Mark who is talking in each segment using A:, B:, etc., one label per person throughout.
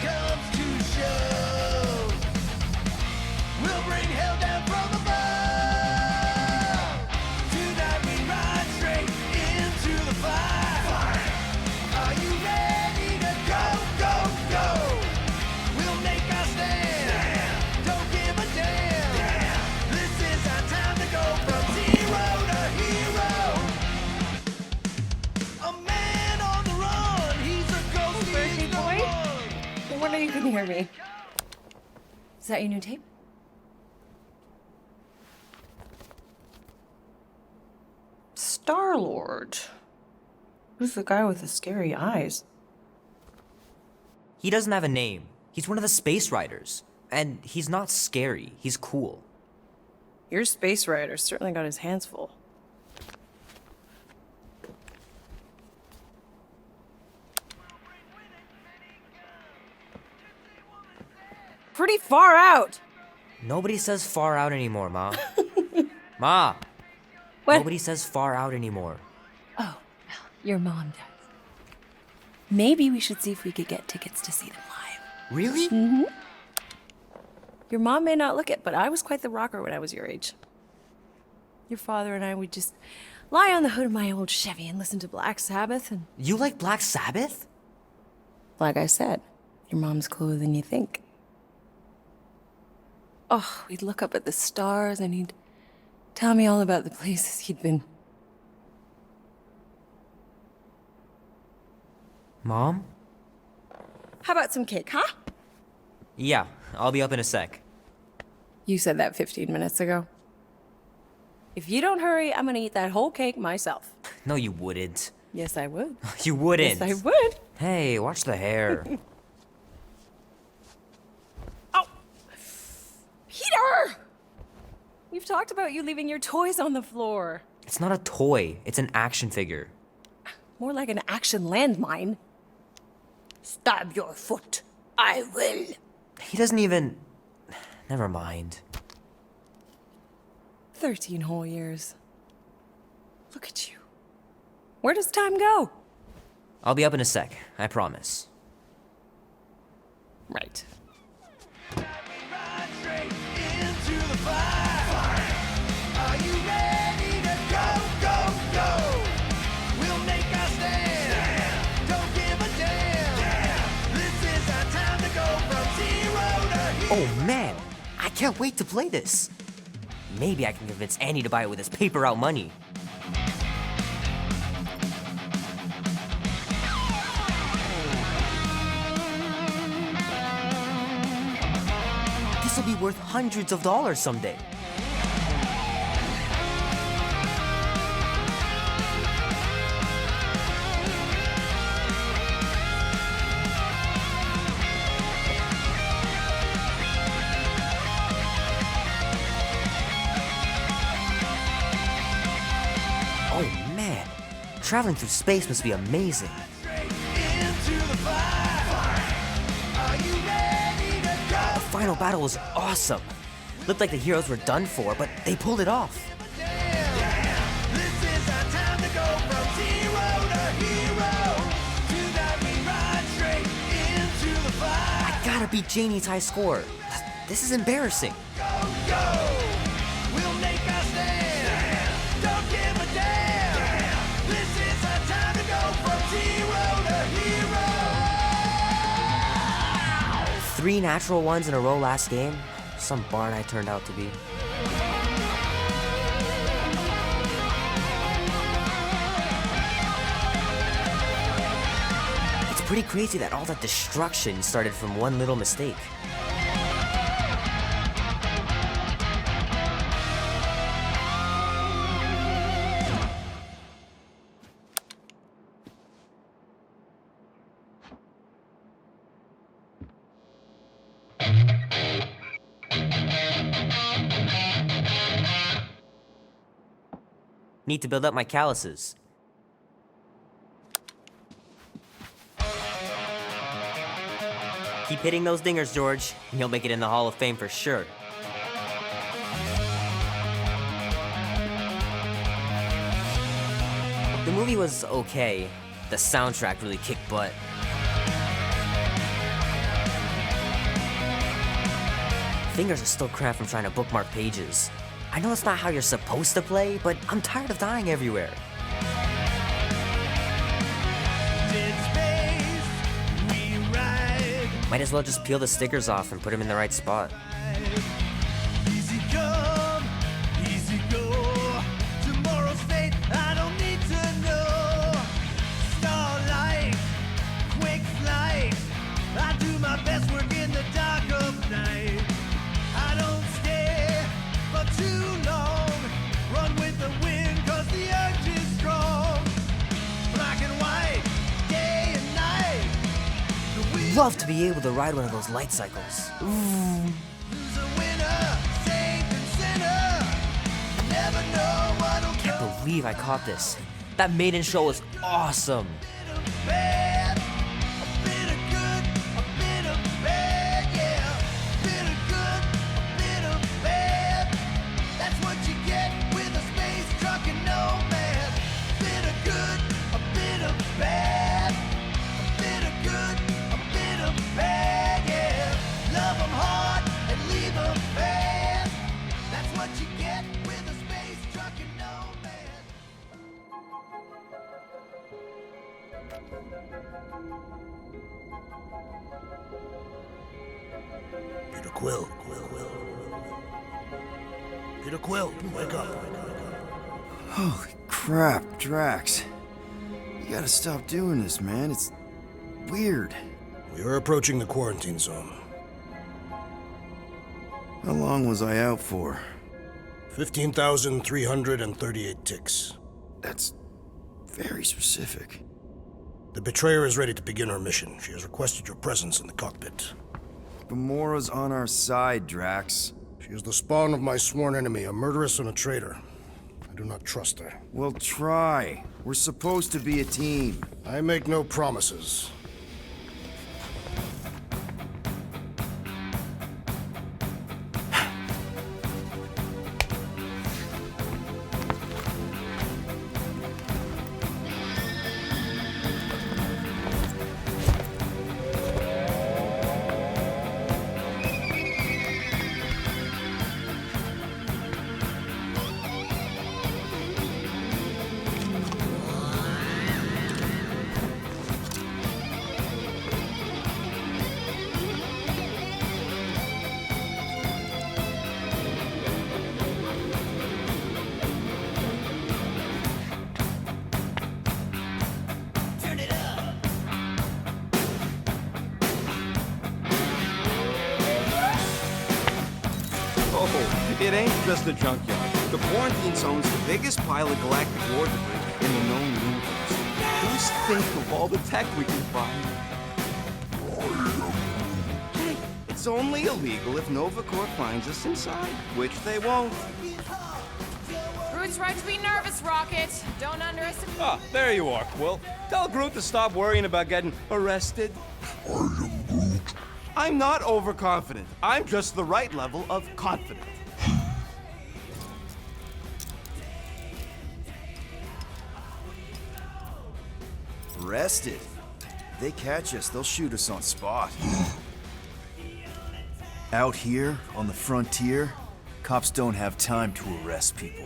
A: comes to shove, we'll bring hell down from above. Tonight we ride straight into the fire. Are you ready to go, go, go? We'll make our stand. Don't give a damn. This is our time to go from zero to hero. A man on the run. He's a ghost.
B: Birthday
A: He's no
B: boy?
A: one.
B: No wonder you couldn't hear me. Is that your new tape? Star-Lord. Who's the guy with the scary eyes?
C: He doesn't have a name. He's one of the space riders. And he's not scary, he's cool.
B: Your space rider certainly got his hands full. Pretty far out.
C: Nobody says far out anymore, Ma. Ma!
B: What?
C: Nobody says far out anymore.
B: Oh, well, your mom does. Maybe we should see if we could get tickets to see them live.
C: Really?
B: Your mom may not look it, but I was quite the rocker when I was your age. Your father and I would just lie on the hood of my old Chevy and listen to Black Sabbath and...
C: You like Black Sabbath?
B: Like I said, your mom's cooler than you think. Oh, we'd look up at the stars and he'd tell me all about the places he'd been.
C: Mom?
B: How about some cake, huh?
C: Yeah, I'll be up in a sec.
B: You said that 15 minutes ago. If you don't hurry, I'm gonna eat that whole cake myself.
C: No, you wouldn't.
B: Yes, I would.
C: You wouldn't.
B: Yes, I would.
C: Hey, watch the hair.
B: Oh! Peter! We've talked about you leaving your toys on the floor.
C: It's not a toy, it's an action figure.
B: More like an action landmine. Stab your foot. I will.
C: He doesn't even... Never mind.
B: 13 whole years. Look at you. Where does time go?
C: I'll be up in a sec, I promise.
B: Right.
A: Ride straight into the fire. Are you ready to go, go, go? We'll make our stand. Don't give a damn. This is our time to go from zero to hero.
C: Oh man, I can't wait to play this. Maybe I can convince Andy to buy it with his paper out money. This will be worth hundreds of dollars someday. Oh man, traveling through space must be amazing.
A: Straight into the fire. Are you ready to go?
C: The final battle was awesome. Looked like the heroes were done for, but they pulled it off.
A: This is our time to go from zero to hero. Tonight we ride straight into the fire.
C: I gotta beat Janie's high score. This is embarrassing.
A: Go, go. We'll make our stand. Don't give a damn. This is our time to go from zero to hero.
C: 3 natural ones in a row last game. Some barn I turned out to be. It's pretty crazy that all that destruction started from one little mistake. Need to build up my calluses. Keep hitting those dingers, George, and you'll make it in the Hall of Fame for sure. The movie was okay. The soundtrack really kicked butt. fingers are still cramped from trying to bookmark pages. I know it's not how you're supposed to play, but I'm tired of dying everywhere.
A: In space, we ride.
C: Might as well just peel the stickers off and put them in the right spot.
A: Easy come, easy go. Tomorrow's fate, I don't need to know. Starlight, quick flight. I do my best work in the dark of night. I don't stay for too long. Run with the wind, cause the urge is strong. Black and white, day and night. The wheels
C: Love to be able to ride one of those light cycles.
A: Who's a winner, saint and sinner. You never know what'll
C: Can't
A: come.
C: believe I caught this. That maiden show was awesome.
A: A bit of bad, a bit of good, a bit of bad, yeah. A bit of good, a bit of bad. That's what you get with a space truck and nomad. A bit of good, a bit of bad. A bit of good, a bit of bad, yeah. Love 'em hard and leave 'em bad. That's what you get with a space truck and nomad.
D: Peter Quill. Peter Quill, wake up.
E: Holy crap, Drax. You gotta stop doing this, man. It's weird.
D: We are approaching the quarantine zone.
E: How long was I out for?
D: 15,338 ticks.
E: That's very specific.
D: The betrayer is ready to begin her mission. She has requested your presence in the cockpit.
E: Gamora's on our side, Drax.
D: She is the spawn of my sworn enemy, a murderess and a traitor. I do not trust her.
E: Well, try. We're supposed to be a team.
D: I make no promises.
A: Turn it up.
F: Oh, it ain't just a junkyard. The quarantine zone's the biggest pile of galactic war debris in the known universe. Just think of all the tech we can find. Hey, it's only illegal if Nova Corps finds us inside, which they won't.
G: Groot's right to be nervous, Rocket. Don't underestimate.
F: Ah, there you are, Quill. Tell Groot to stop worrying about getting arrested. I'm not overconfident. I'm just the right level of confident.
E: Arrested. If they catch us, they'll shoot us on spot. Out here, on the frontier, cops don't have time to arrest people.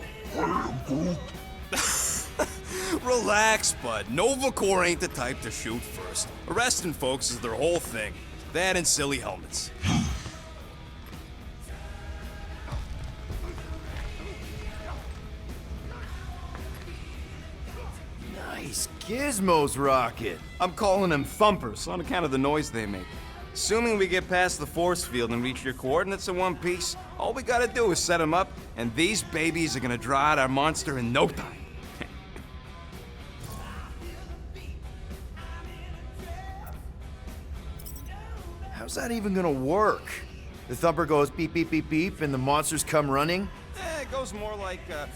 F: Relax, bud. Nova Corps ain't the type to shoot first. Arresting folks is their whole thing. That and silly helmets.
E: Nice gizmos, Rocket.
F: I'm calling them thumpers on account of the noise they make. Assuming we get past the force field and reach your coordinates in one piece, all we gotta do is set them up, and these babies are gonna draw out our monster in no time.
E: How's that even gonna work? The thumper goes beep, beep, beep, beep, and the monsters come running?
F: It goes more like, wah,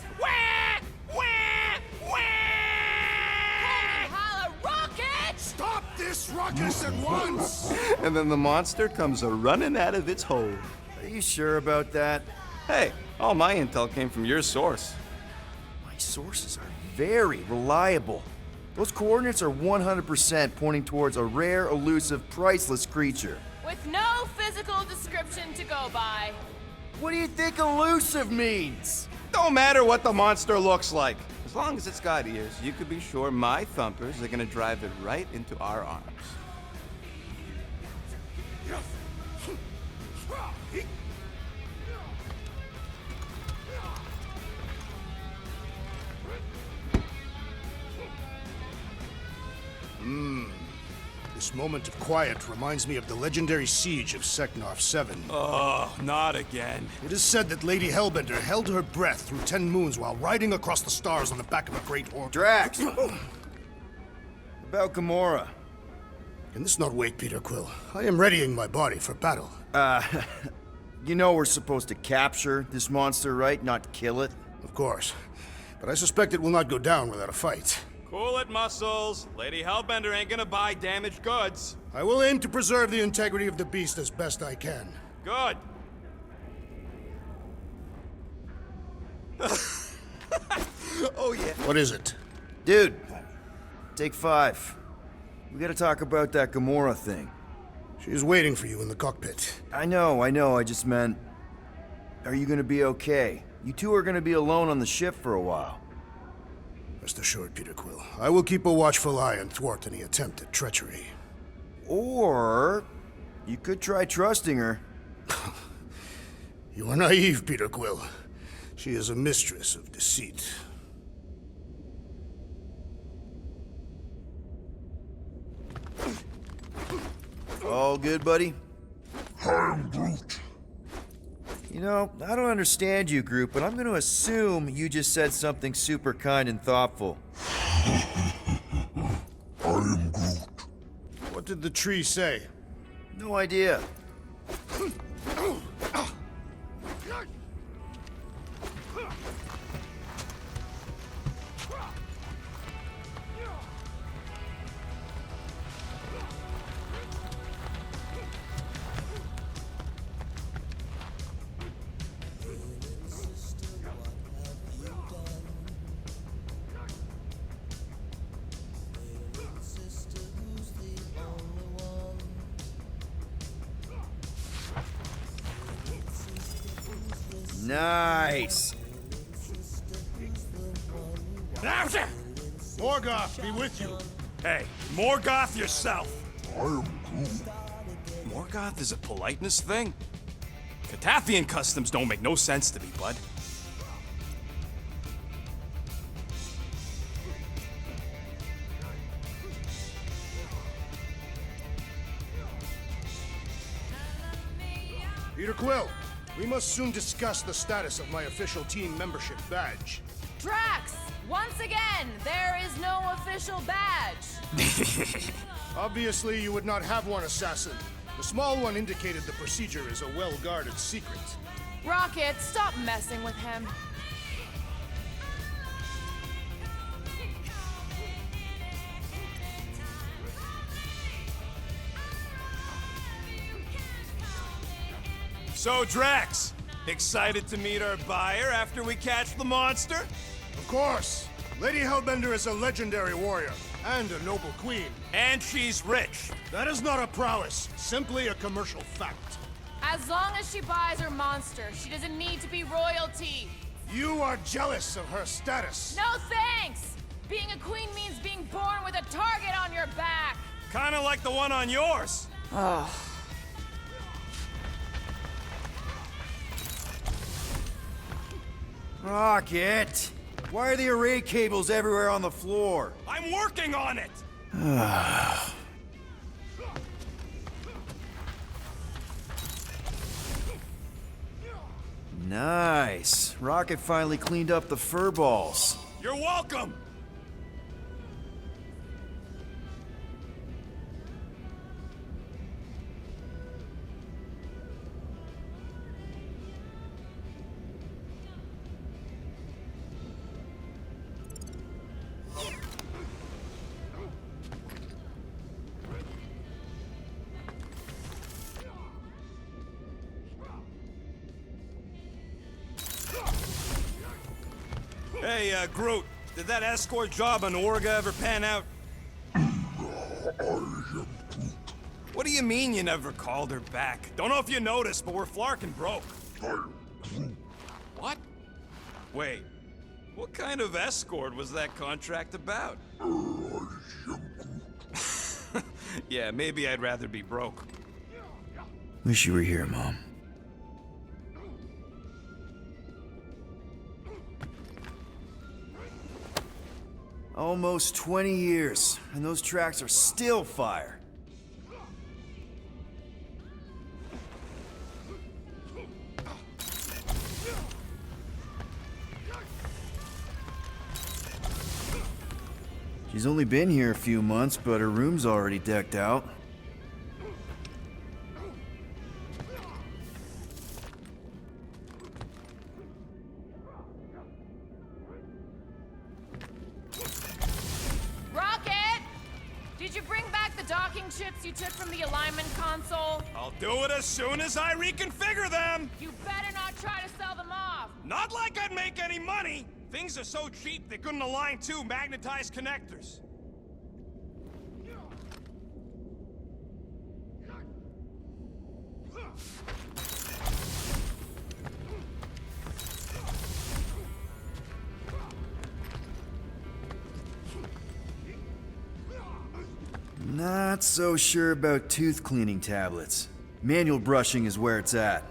F: wah, wah.
G: Holla, Rocket!
D: Stop this ruckus at once!
F: And then the monster comes a-running out of its hole.
E: Are you sure about that?
F: Hey, all my intel came from your source.
E: My sources are very reliable. Those coordinates are 100% pointing towards a rare, elusive, priceless creature.
G: with no physical description to go by.
E: What do you think elusive means?
F: Don't matter what the monster looks like. As long as it's got ears, you could be sure my thumpers are gonna drive it right into our arms.
D: This moment of quiet reminds me of the legendary siege of Seknarf 7.
F: Oh, not again.
D: It is said that Lady Hellbender held her breath through 10 moons while riding across the stars on the back of a great orc.
E: Drax! About Gamora.
D: Can this not wait, Peter Quill? I am readying my body for battle.
E: You know we're supposed to capture this monster, right? Not kill it?
D: Of course. But I suspect it will not go down without a fight.
F: Cool it, Muscles. Lady Hellbender ain't gonna buy damaged goods.
D: I will aim to preserve the integrity of the beast as best I can.
F: Good. Oh, yeah.
D: What is it?
E: Dude, take 5. We gotta talk about that Gamora thing.
D: She is waiting for you in the cockpit.
E: I know, I just meant... Are you gonna be okay? You two are gonna be alone on the ship for a while.
D: Rest assured, Peter Quill. I will keep a watchful eye and thwart any attempt at treachery.
E: Or... you could try trusting her.
D: You are naive, Peter Quill. She is a mistress of deceit.
E: All good, buddy? I am Groot. You know, I don't understand you, Groot, but I'm gonna assume you just said something super kind and thoughtful.
D: What did the tree say?
E: No idea. Nice.
D: Morgoth, be with you.
F: Hey, Morgoth yourself. I am Groot. Morgoth is a politeness thing? Catathian customs don't make no sense to me, bud.
D: Peter Quill, we must soon discuss the status of my official team membership badge.
G: Drax! Once again, there is no official badge.
D: Obviously, you would not have one, Assassin. The small one indicated the procedure is a well-guarded secret.
G: Rocket, stop messing with him.
F: So, Drax, excited to meet our buyer after we catch the monster?
D: Of course. Lady Hellbender is a legendary warrior and a noble queen.
F: And she's rich.
D: That is not a prowess, simply a commercial fact.
G: As long as she buys her monster, she doesn't need to be royalty.
D: You are jealous of her status.
G: No thanks! Being a queen means being born with a target on your back.
F: Kinda like the one on yours.
E: Rocket! Why are the array cables everywhere on the floor?
F: I'm working on it!
E: Nice. Rocket finally cleaned up the fur balls.
F: You're welcome! Hey, Groot, did that escort job on Orga ever pan out? What are you mean you never called her back? Don't know if you noticed, but we're flarkin' broke. What? Wait, what kind of escort was that contract about? Yeah, maybe I'd rather be broke.
E: Wish you were here, Mom. Almost 20 years, and those tracks are still fire. She's only been here a few months, but her room's already decked out.
G: Rocket! Did you bring back the docking chips you took from the alignment console?
F: I'll do it as soon as I reconfigure them!
G: You better not try to sell them off!
F: Not like I'd make any money! Things are so cheap they couldn't align two magnetized connectors.
E: Not so sure about tooth cleaning tablets. Manual brushing is where it's at.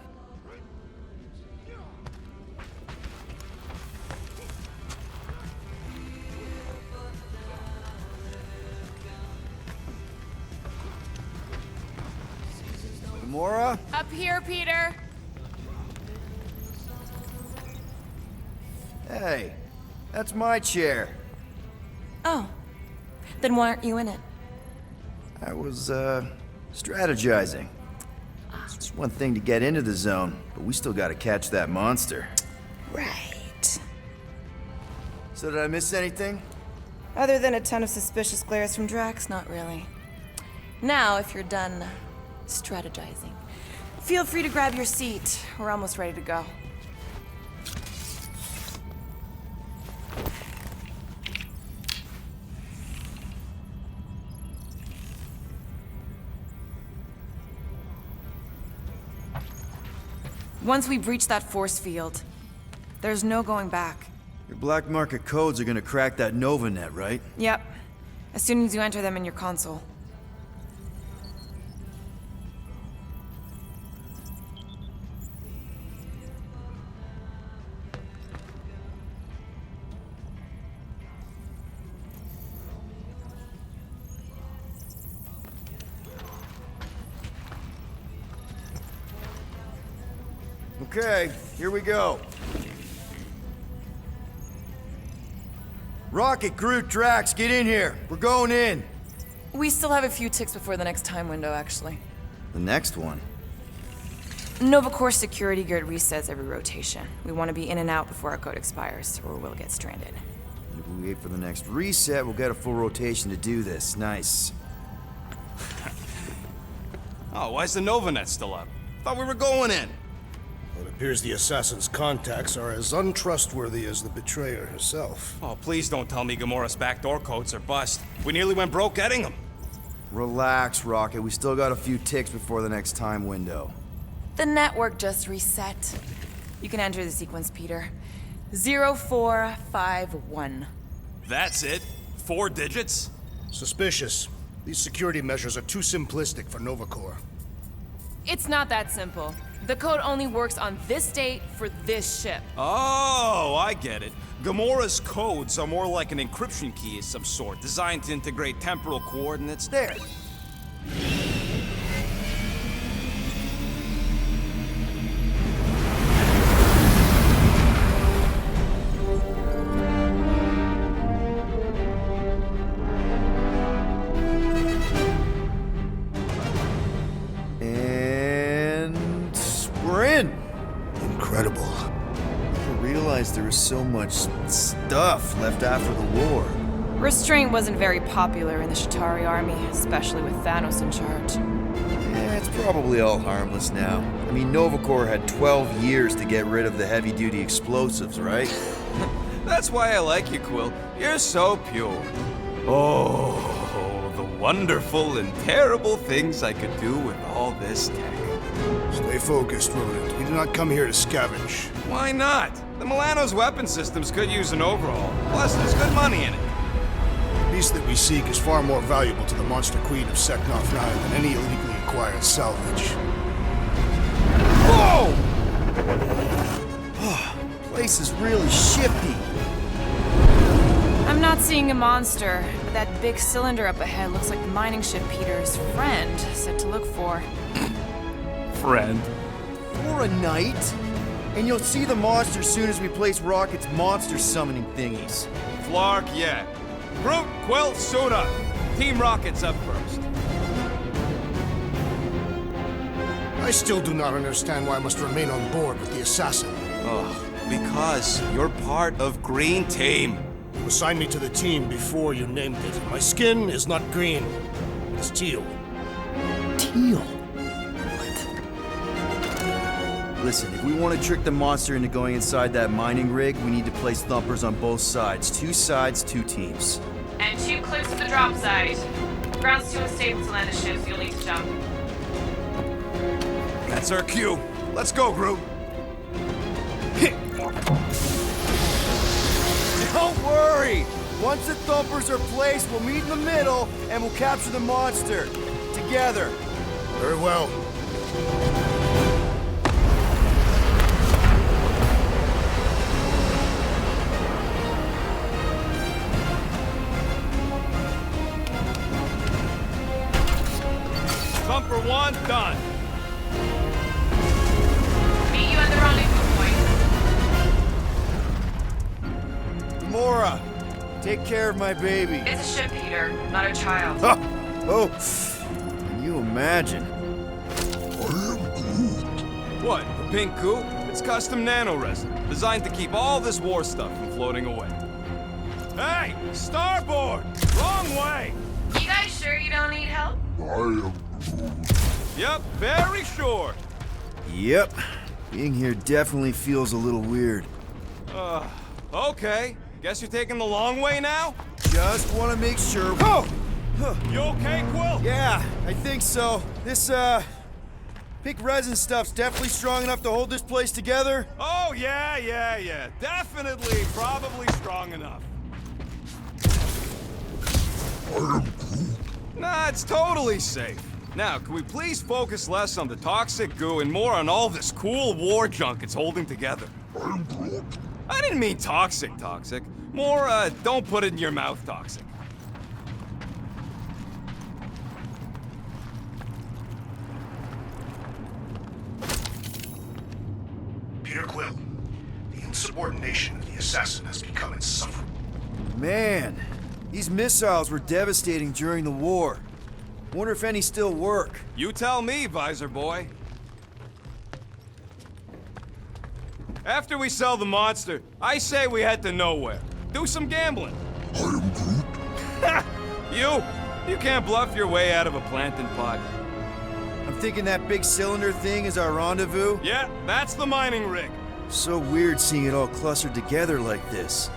E: Gamora?
G: Up here, Peter!
E: Hey, that's my chair.
H: Oh. Then why aren't you in it?
E: I was, strategizing. It's one thing to get into the zone, but we still gotta catch that monster.
H: Right.
E: So did I miss anything?
H: Other than a ton of suspicious glares from Drax, not really. Now, if you're done strategizing, feel free to grab your seat. We're almost ready to go. Once we breach that force field, there's no going back.
E: Your black market codes are gonna crack that Nova net, right?
H: Yep. As soon as you enter them in your console.
E: Okay, here we go. Rocket, Groot, Drax, get in here. We're going in.
H: We still have a few ticks before the next time window, actually.
E: The next one.
H: Nova Corps security grid resets every rotation. We want to be in and out before our code expires, or we'll get stranded.
E: If we wait for the next reset, we'll get a full rotation to do this. Nice.
F: Oh, why's the Novanet still up? Thought we were going in.
D: It appears the assassin's contacts are as untrustworthy as the betrayer herself.
F: Oh, please don't tell me Gamora's backdoor codes are bust. We nearly went broke getting them.
E: Relax, Rocket. We still got a few ticks before the next time window.
H: The network just reset. You can enter the sequence, Peter. 0451.
F: That's it? 4 digits?
D: Suspicious. These security measures are too simplistic for Nova Corps.
G: It's not that simple. The code only works on this date for this ship.
F: Oh, I get it. Gamora's codes are more like an encryption key of some sort, designed to integrate temporal coordinates.
E: There.
D: Incredible.
E: I didn't realize there was so much stuff left after the war.
H: Restraint wasn't very popular in the Shatari army, especially with Thanos in charge.
E: Yeah, it's probably all harmless now. I mean, Nova Corps had 12 years to get rid of the heavy-duty explosives, right?
F: That's why I like you, Quill. You're so pure. Oh, the wonderful and terrible things I could do with all this tech.
D: Stay focused, Rodent. We did not come here to scavenge.
F: Why not? The Milano's weapon systems could use an overhaul. Plus, there's good money in it.
D: The beast that we seek is far more valuable to the Monster Queen of Seknov 9 than any illegally acquired salvage.
F: Whoa!
E: Place is really shifty.
H: I'm not seeing a monster, but that big cylinder up ahead looks like the mining ship Peter's friend said to look for.
F: Friend.
E: For a night? And you'll see the monster soon as we place Rocket's monster summoning thingies.
F: Flark, yeah. Groot, Quill, suit up. Team Rocket's up first.
D: I still do not understand why I must remain on board with the assassin.
F: Oh, because you're part of Green Team.
D: You assigned me to the team before you named it. My skin is not green. It's teal.
E: Teal? Listen, if we want to trick the monster into going inside that mining rig, we need to place thumpers on both sides. 2 sides, 2 teams.
G: And 2 clicks to the drop site. Ground's too unstable to land the ship, so you'll need to jump.
F: That's our cue. Let's go, Groot.
E: Don't worry! Once the thumpers are placed, we'll meet in the middle and we'll capture the monster. Together.
D: Very well.
F: Thumper 1, done.
G: Meet you at the rendezvous point.
E: Gamora, take care of my baby.
G: It's a ship, Peter, not a child.
E: Huh. Oh, can you imagine?
F: What, the pink goo? It's custom nano-resin, designed to keep all this war stuff from floating away. Hey, starboard! Wrong way!
G: You guys sure you don't need help?
F: Yep, very sure.
E: Yep. Being here definitely feels a little weird.
F: Okay. Guess you're taking the long way now?
E: Just want to make sure. Whoa!
F: You okay, Quill?
E: Yeah, I think so. This, pink resin stuff's definitely strong enough to hold this place together.
F: Oh, yeah. Definitely, probably strong enough. Nah, it's totally safe. Now, can we please focus less on the toxic goo and more on all this cool war junk it's holding together? I didn't mean toxic. More, don't put it in your mouth toxic.
D: Peter Quill, the insubordination of the assassin has become insufferable.
E: Man, these missiles were devastating during the war. Wonder if any still work.
F: You tell me, Visor Boy. After we sell the monster, I say we head to nowhere. Do some gambling. I am Groot. You can't bluff your way out of a plantain pot.
E: I'm thinking that big cylinder thing is our rendezvous.
F: Yeah, that's the mining rig.
E: So weird seeing it all clustered together like this.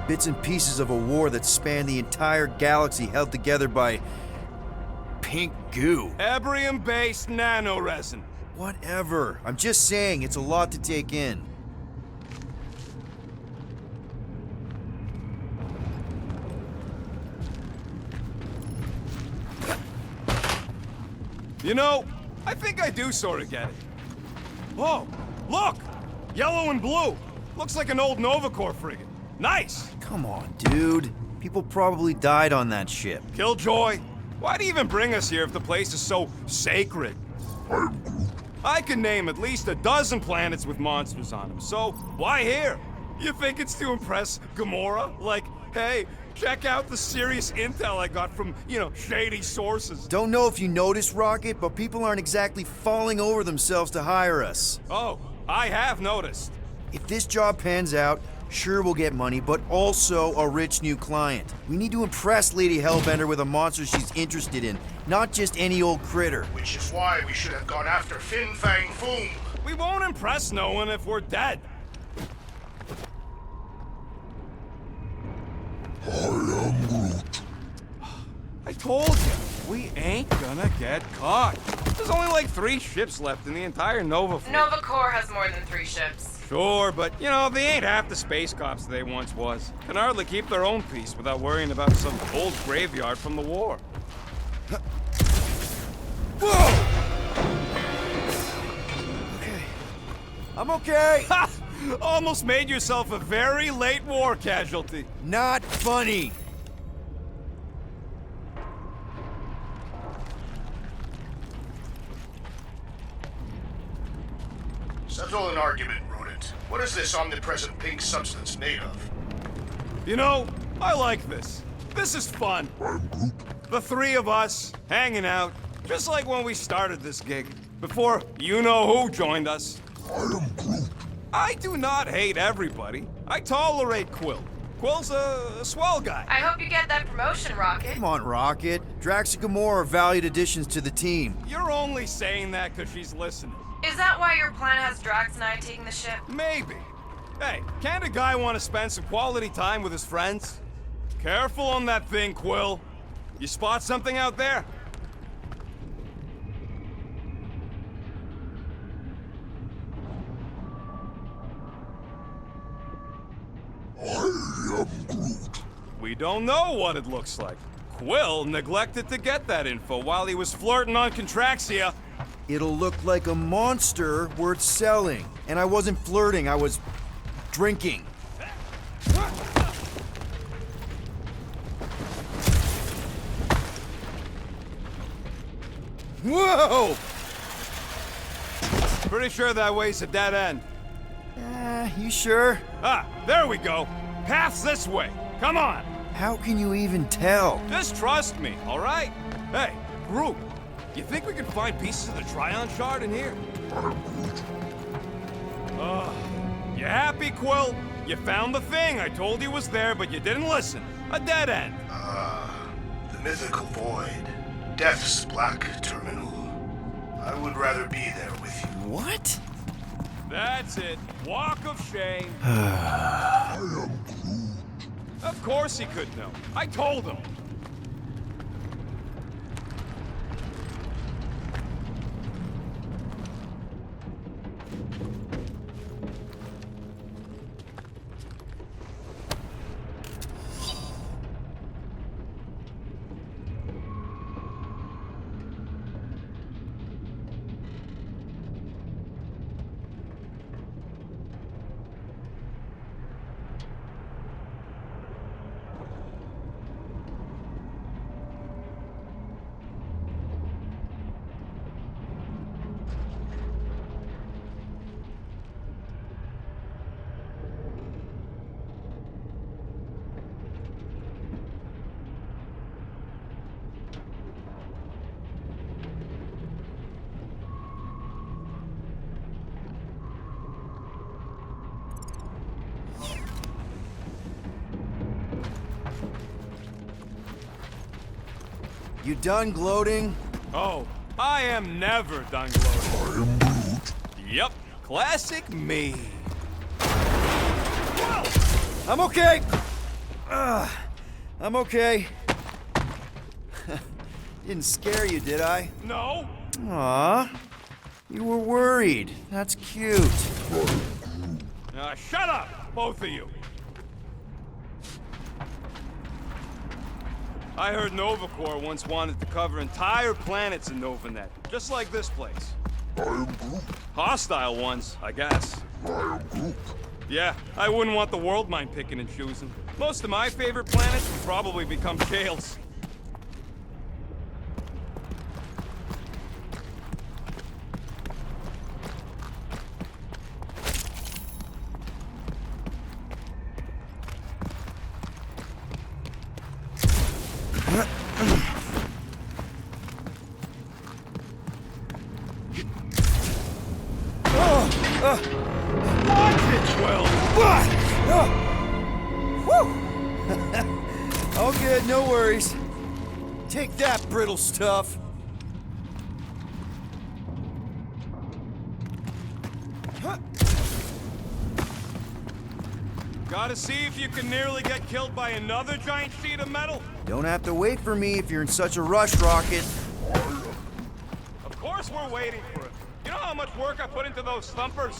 E: Bits and pieces of a war that spanned the entire galaxy held together by pink goo.
F: Ebrium-based nanoresin.
E: Whatever. I'm just saying, it's a lot to take in.
F: You know, I think I do sort of get it. Whoa, look! Yellow and blue. Looks like an old Nova Corps frigate. Nice!
E: Come on, dude. People probably died on that ship.
F: Killjoy, why do you even bring us here if the place is so sacred? I can name at least a dozen planets with monsters on them, so why here? You think it's to impress Gamora? Like, hey, check out the serious intel I got from, shady sources.
E: Don't know if you noticed, Rocket, but people aren't exactly falling over themselves to hire us.
F: Oh, I have noticed.
E: If this job pans out, sure we'll get money, but also a rich new client. We need to impress Lady Hellbender with a monster she's interested in, not just any old critter.
D: Which is why we should have gone after Fin Fang Foom.
F: We won't impress no one if we're dead. I told you, we ain't gonna get caught. There's only like 3 ships left in the entire Nova fleet.
H: Nova Corps has more than 3 ships.
F: Sure, but, you know, they ain't half the space cops they once was. Can hardly keep their own peace without worrying about some old graveyard from the war.
E: Whoa! Okay. I'm okay.
F: Ha! Almost made yourself a very late war casualty.
E: Not funny.
D: Settle an argument, rodent. What is this omnipresent pink substance made of?
F: You know, I like this. This is fun. The 3 of us, hanging out, just like when we started this gig. Before you-know-who joined us. I do not hate everybody. I tolerate Quill. Quill's a swell guy.
H: I hope you get that promotion, Rocket.
E: Come on, Rocket. Drax and Gamora are valued additions to the team.
F: You're only saying that because she's listening.
H: Is that why your plan has Drax and I taking the ship?
F: Maybe. Hey, can't a guy want to spend some quality time with his friends? Careful on that thing, Quill. You spot something out there? We don't know what it looks like. Quill neglected to get that info while he was flirting on Contraxia.
E: It'll look like a monster worth selling. And I wasn't flirting, I was drinking. Whoa!
F: Pretty sure that way's a dead end.
E: You sure?
F: Ah, there we go. Path's this way. Come on.
E: How can you even tell?
F: Just trust me, all right? Hey, group, you think we can find pieces of the Tryon shard in here? You happy, Quill? You found the thing I told you was there, but you didn't listen. A dead end.
D: The mythical void. Death's black terminal. I would rather be there with you.
E: What?
F: That's it. Walk of shame. Of course he could know. I told him.
E: You done gloating?
F: Oh, I am never done gloating. I am Groot. Yep, classic me. Whoa!
E: I'm okay. I'm okay. Didn't scare you, did I?
F: No.
E: Aw. You were worried. That's cute.
F: Shut up, both of you. I heard Nova Corps once wanted to cover entire planets in NovaNet, just like this place. I am Groot. Hostile ones, I guess. I am Groot. Yeah, I wouldn't want the world mind picking and choosing. Most of my favorite planets would probably become jails. Watch it, Quill!
E: All good, no worries. Take that, brittle stuff.
F: Gotta see if you can nearly get killed by another giant sheet of metal?
E: Don't have to wait for me if you're in such a rush, Rocket.
F: Of course we're waiting for it. You know how much work I put into those thumpers?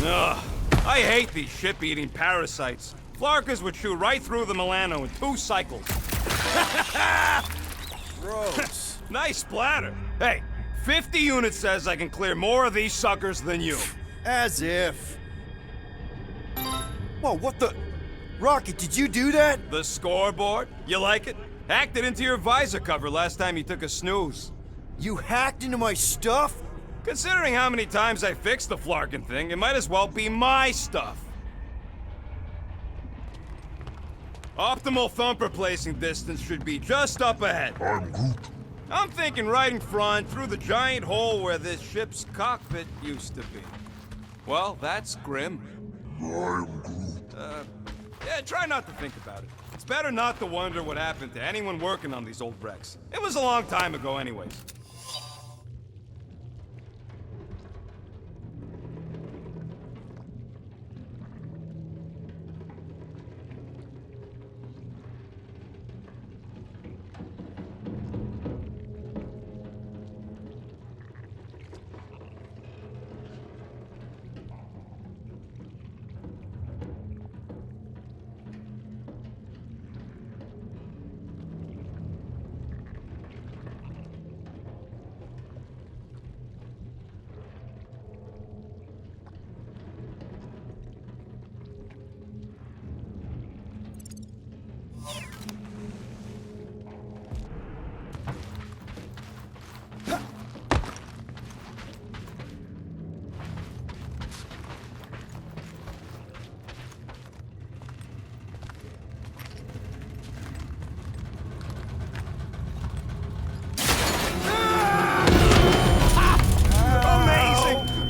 F: Ugh, I hate these ship-eating parasites. Flarkers would chew right through the Milano in 2 cycles.
E: Gross.
F: Nice splatter. Hey, 50 units says I can clear more of these suckers than you.
E: As if. Whoa, what the? Rocket, did you do that?
F: The scoreboard? You like it? Hacked it into your visor cover last time you took a snooze.
E: You hacked into my stuff?
F: Considering how many times I fixed the Flarkin thing, it might as well be my stuff. Optimal thumper placing distance should be just up ahead.
D: I'm Groot.
F: I'm thinking right in front, through the giant hole where this ship's cockpit used to be. Well, that's grim.
D: I'm Groot.
F: Yeah, try not to think about it. It's better not to wonder what happened to anyone working on these old wrecks. It was a long time ago anyways.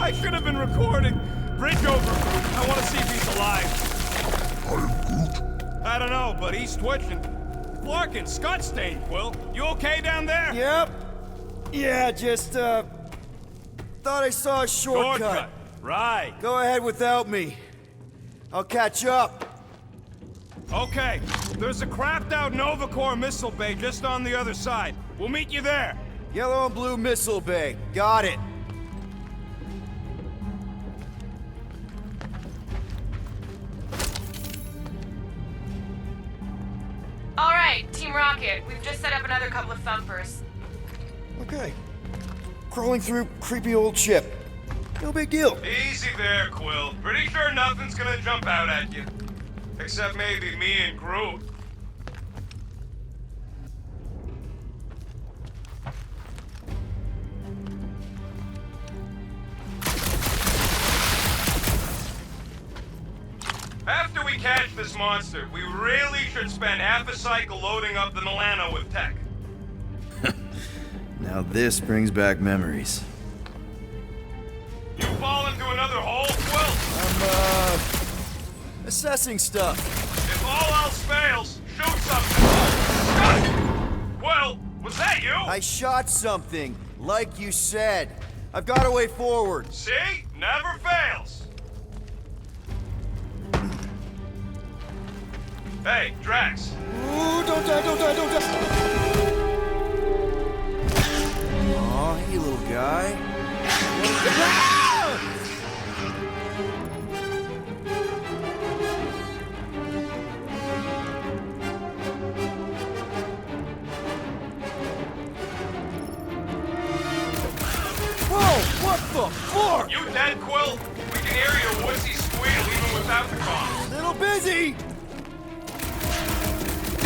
F: I should have been recording. Bridge over. I want to see if he's alive.
D: I'm Groot.
F: I don't know, but he's twitching. Flarkin, Scott Stain, Quill. You okay down there?
E: Yep. Yeah, just, thought I saw a shortcut.
F: Right.
E: Go ahead without me. I'll catch up.
F: Okay. There's a crapped out Nova Corps missile bay just on the other side. We'll meet you there.
E: Yellow and blue missile bay. Got it.
H: All right, Team Rocket, we've just set up another couple of thumpers.
E: Okay. Crawling through creepy old ship. No big deal.
F: Easy there, Quill. Pretty sure nothing's gonna jump out at you. Except maybe me and Groot. After we catch this monster, we really should spend half a cycle loading up the Milano with tech.
E: Now this brings back memories.
F: You fall into another hole, Quill?
E: I'm, assessing stuff.
F: If all else fails, shoot something. Well, was that you?
E: I shot something, like you said. I've got a way forward.
F: See? Never fails. Hey, Drax.
E: Ooh, don't die, don't die, don't die! Aw, hey, little guy. Whoa, what the fuck?
F: You dead, Quill? We can hear your woodsy squeal even without the comm.
E: Little busy!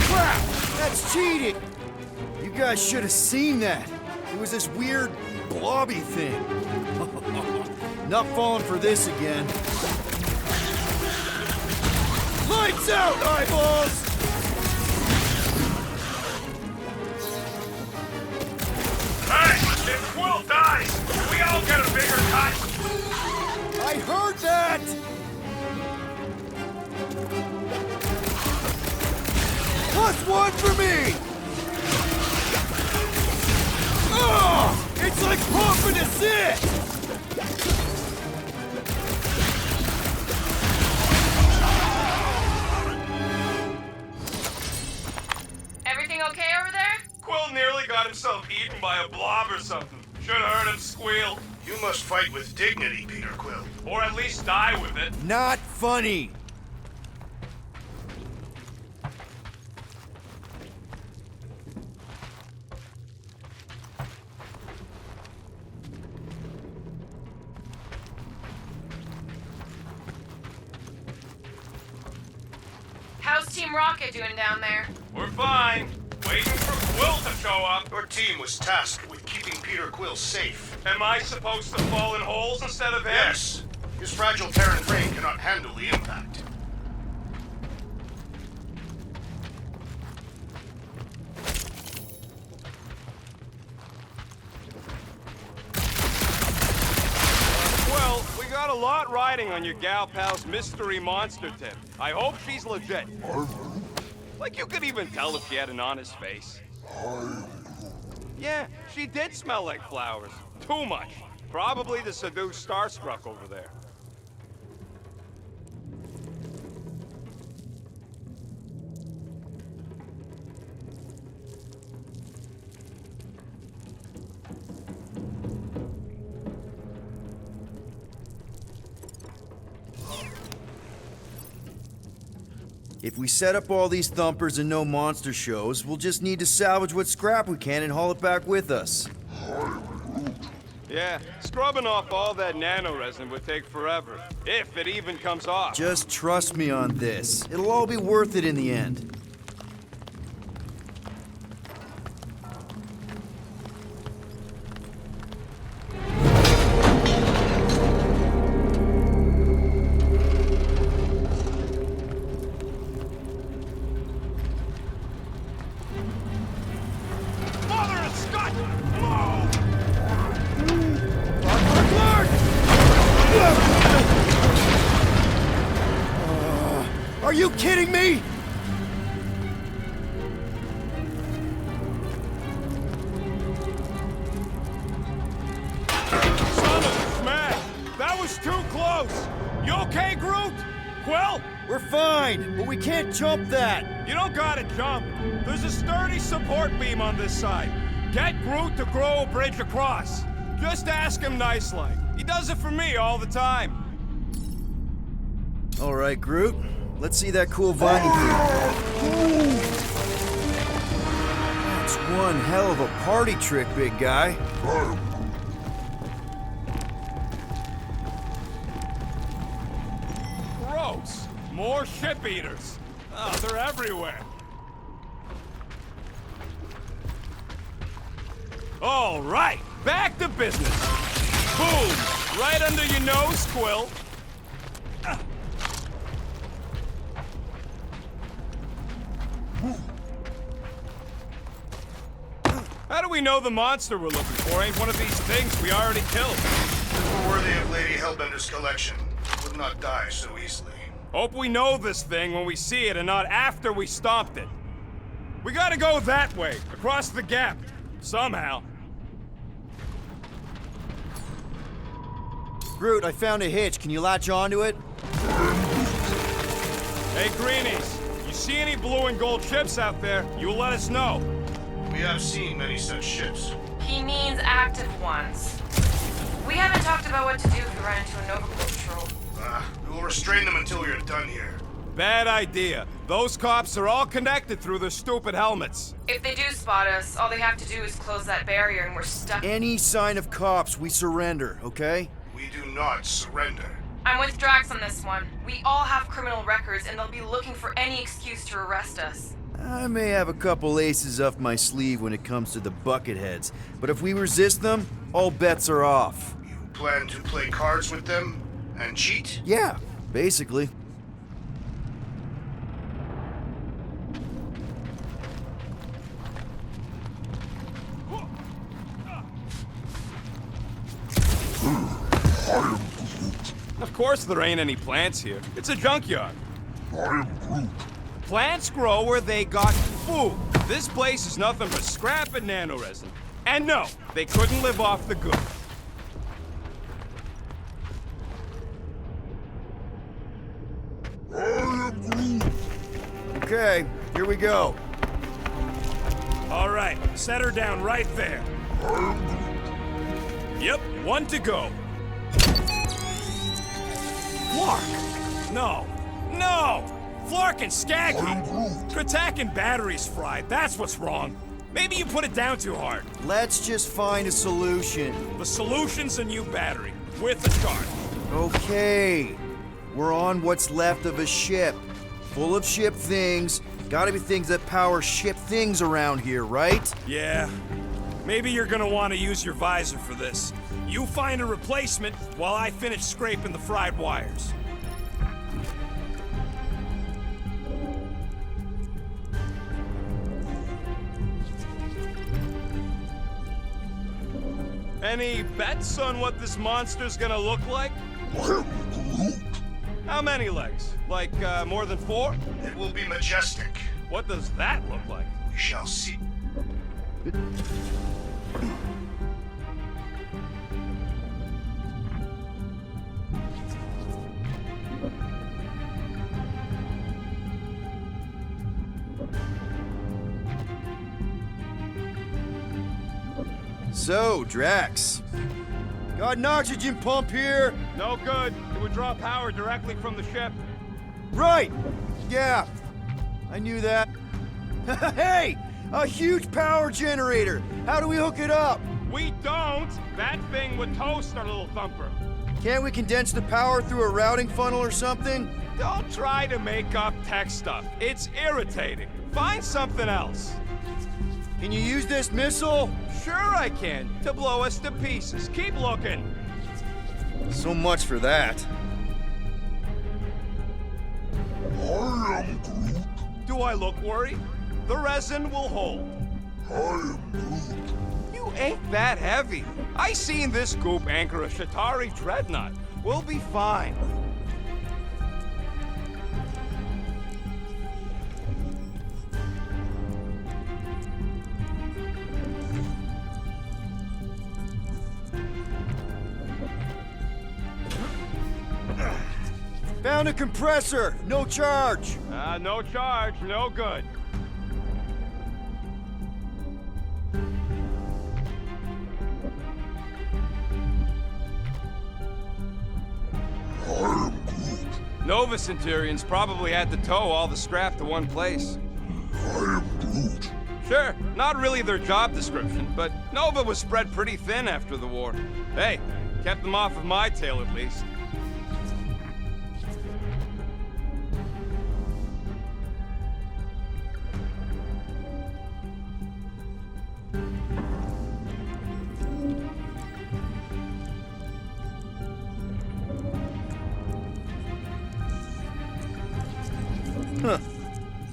E: Crap! That's cheating! You guys should have seen that. It was this weird blobby thing. Not falling for this again. Lights out, eyeballs!
D: Hey, if Quill dies, we all get a bigger cut.
E: I heard that! +1 for me! Oh, it's like pumping assist!
G: Everything okay over there?
F: Quill nearly got himself eaten by a blob or something. Should have heard him squeal.
D: You must fight with dignity, Peter Quill.
F: Or at least die with it.
E: Not funny!
G: How's Team Rocket doing down there?
F: We're fine. Waiting for Quill to show up.
D: Your team was tasked with keeping Peter Quill safe.
F: Am I supposed to fall in holes instead of him?
D: Yes. His fragile Terran frame cannot handle the impact.
F: Well, we got a lot riding on your gal pal's mystery monster tip. I hope she's legit. Like you could even tell if she had an honest face. Yeah, she did smell like flowers. Too much. Probably to seduce Starstruck over there.
E: If we set up all these thumpers and no monster shows, we'll just need to salvage what scrap we can and haul it back with us.
F: Yeah, scrubbing off all that nano-resin would take forever. If it even comes off.
E: Just trust me on this. It'll all be worth it in the end.
F: Mother of Scott! Move!
E: Are you kidding me?
F: Son of a smash! That was too close! You okay, Groot? Quill?
E: We're fine, but we can't jump that.
F: You don't gotta jump. There's a sturdy support beam on this side. Get Groot to grow a bridge across. Just ask him nice-like. He does it for me all the time.
E: All right, Groot. Let's see that cool viney thing. That's one hell of a party trick, big guy.
F: Gross. More ship eaters. Oh, they're everywhere. All right, back to business. Boom! Right under your nose, Quill. How do we know the monster we're looking for ain't one of these things we already killed?
D: If we're worthy of Lady Hellbender's collection, it would not die so easily.
F: Hope we know this thing when we see it and not after we stomped it. We gotta go that way, across the gap. Somehow.
E: Groot, I found a hitch. Can you latch onto it?
F: Hey, Greenies, you see any blue and gold ships out there, you let us know.
D: We have seen many such ships.
G: He means active ones. We haven't talked about what to do if we run into a Nova Corps patrol.
D: We will restrain them until we are done here.
F: Bad idea. Those cops are all connected through their stupid helmets.
G: If they do spot us, all they have to do is close that barrier and we're stuck.
E: Any sign of cops, we surrender, okay?
D: We do not surrender.
G: I'm with Drax on this one. We all have criminal records and they'll be looking for any excuse to arrest us.
E: I may have a couple aces up my sleeve when it comes to the bucketheads, but if we resist them, all bets are off.
D: You plan to play cards with them and cheat?
E: Yeah, basically.
F: Of course there ain't any plants here. It's a junkyard. Plants grow where they got food. This place is nothing but scrap and nanoresin. And no, they couldn't live off the good.
E: Okay, here we go.
F: All right, set her down right there. Yep, one to go. Flark! No! No! Flark and Skaggy! Kratak and batteries fried, that's what's wrong. Maybe you put it down too hard.
E: Let's just find a solution.
F: The solution's a new battery, with a charge.
E: Okay. We're on what's left of a ship. Full of ship things. Gotta be things that power ship things around here, right?
F: Yeah. Maybe you're gonna want to use your visor for this. You find a replacement while I finish scraping the fried wires. Any bets on what this monster's gonna look like? How many legs? Like, more than 4?
D: It will be majestic.
F: What does that look like?
D: We shall see.
E: So, Drax. Got an oxygen pump here?
F: No good. It would draw power directly from the ship.
E: Right! Yeah, I knew that. Hey! A huge power generator! How do we hook it up?
F: We don't! That thing would toast our little thumper.
E: Can't we condense the power through a routing funnel or something?
F: Don't try to make up tech stuff. It's irritating. Find something else.
E: Can you use this missile?
F: Sure I can, to blow us to pieces. Keep looking.
E: So much for that.
F: Do I look worried? The resin will hold. You ain't that heavy. I seen this goop anchor a Shatari dreadnought. We'll be fine.
E: Found a compressor! No charge!
F: No charge, no good. Nova Centurions probably had to tow all the scrap to one place. Sure, not really their job description, but Nova was spread pretty thin after the war. Hey, kept them off of my tail at least.
E: Huh.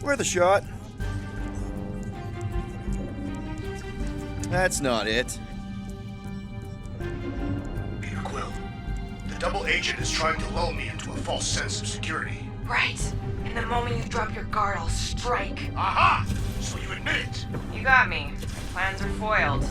E: Worth a shot. That's not it.
D: Peter Quill. The double agent is trying to lull me into a false sense of security.
H: Right. And the moment you drop your guard, I'll strike.
D: Aha! So you admit it.
H: You got me. Plans are foiled.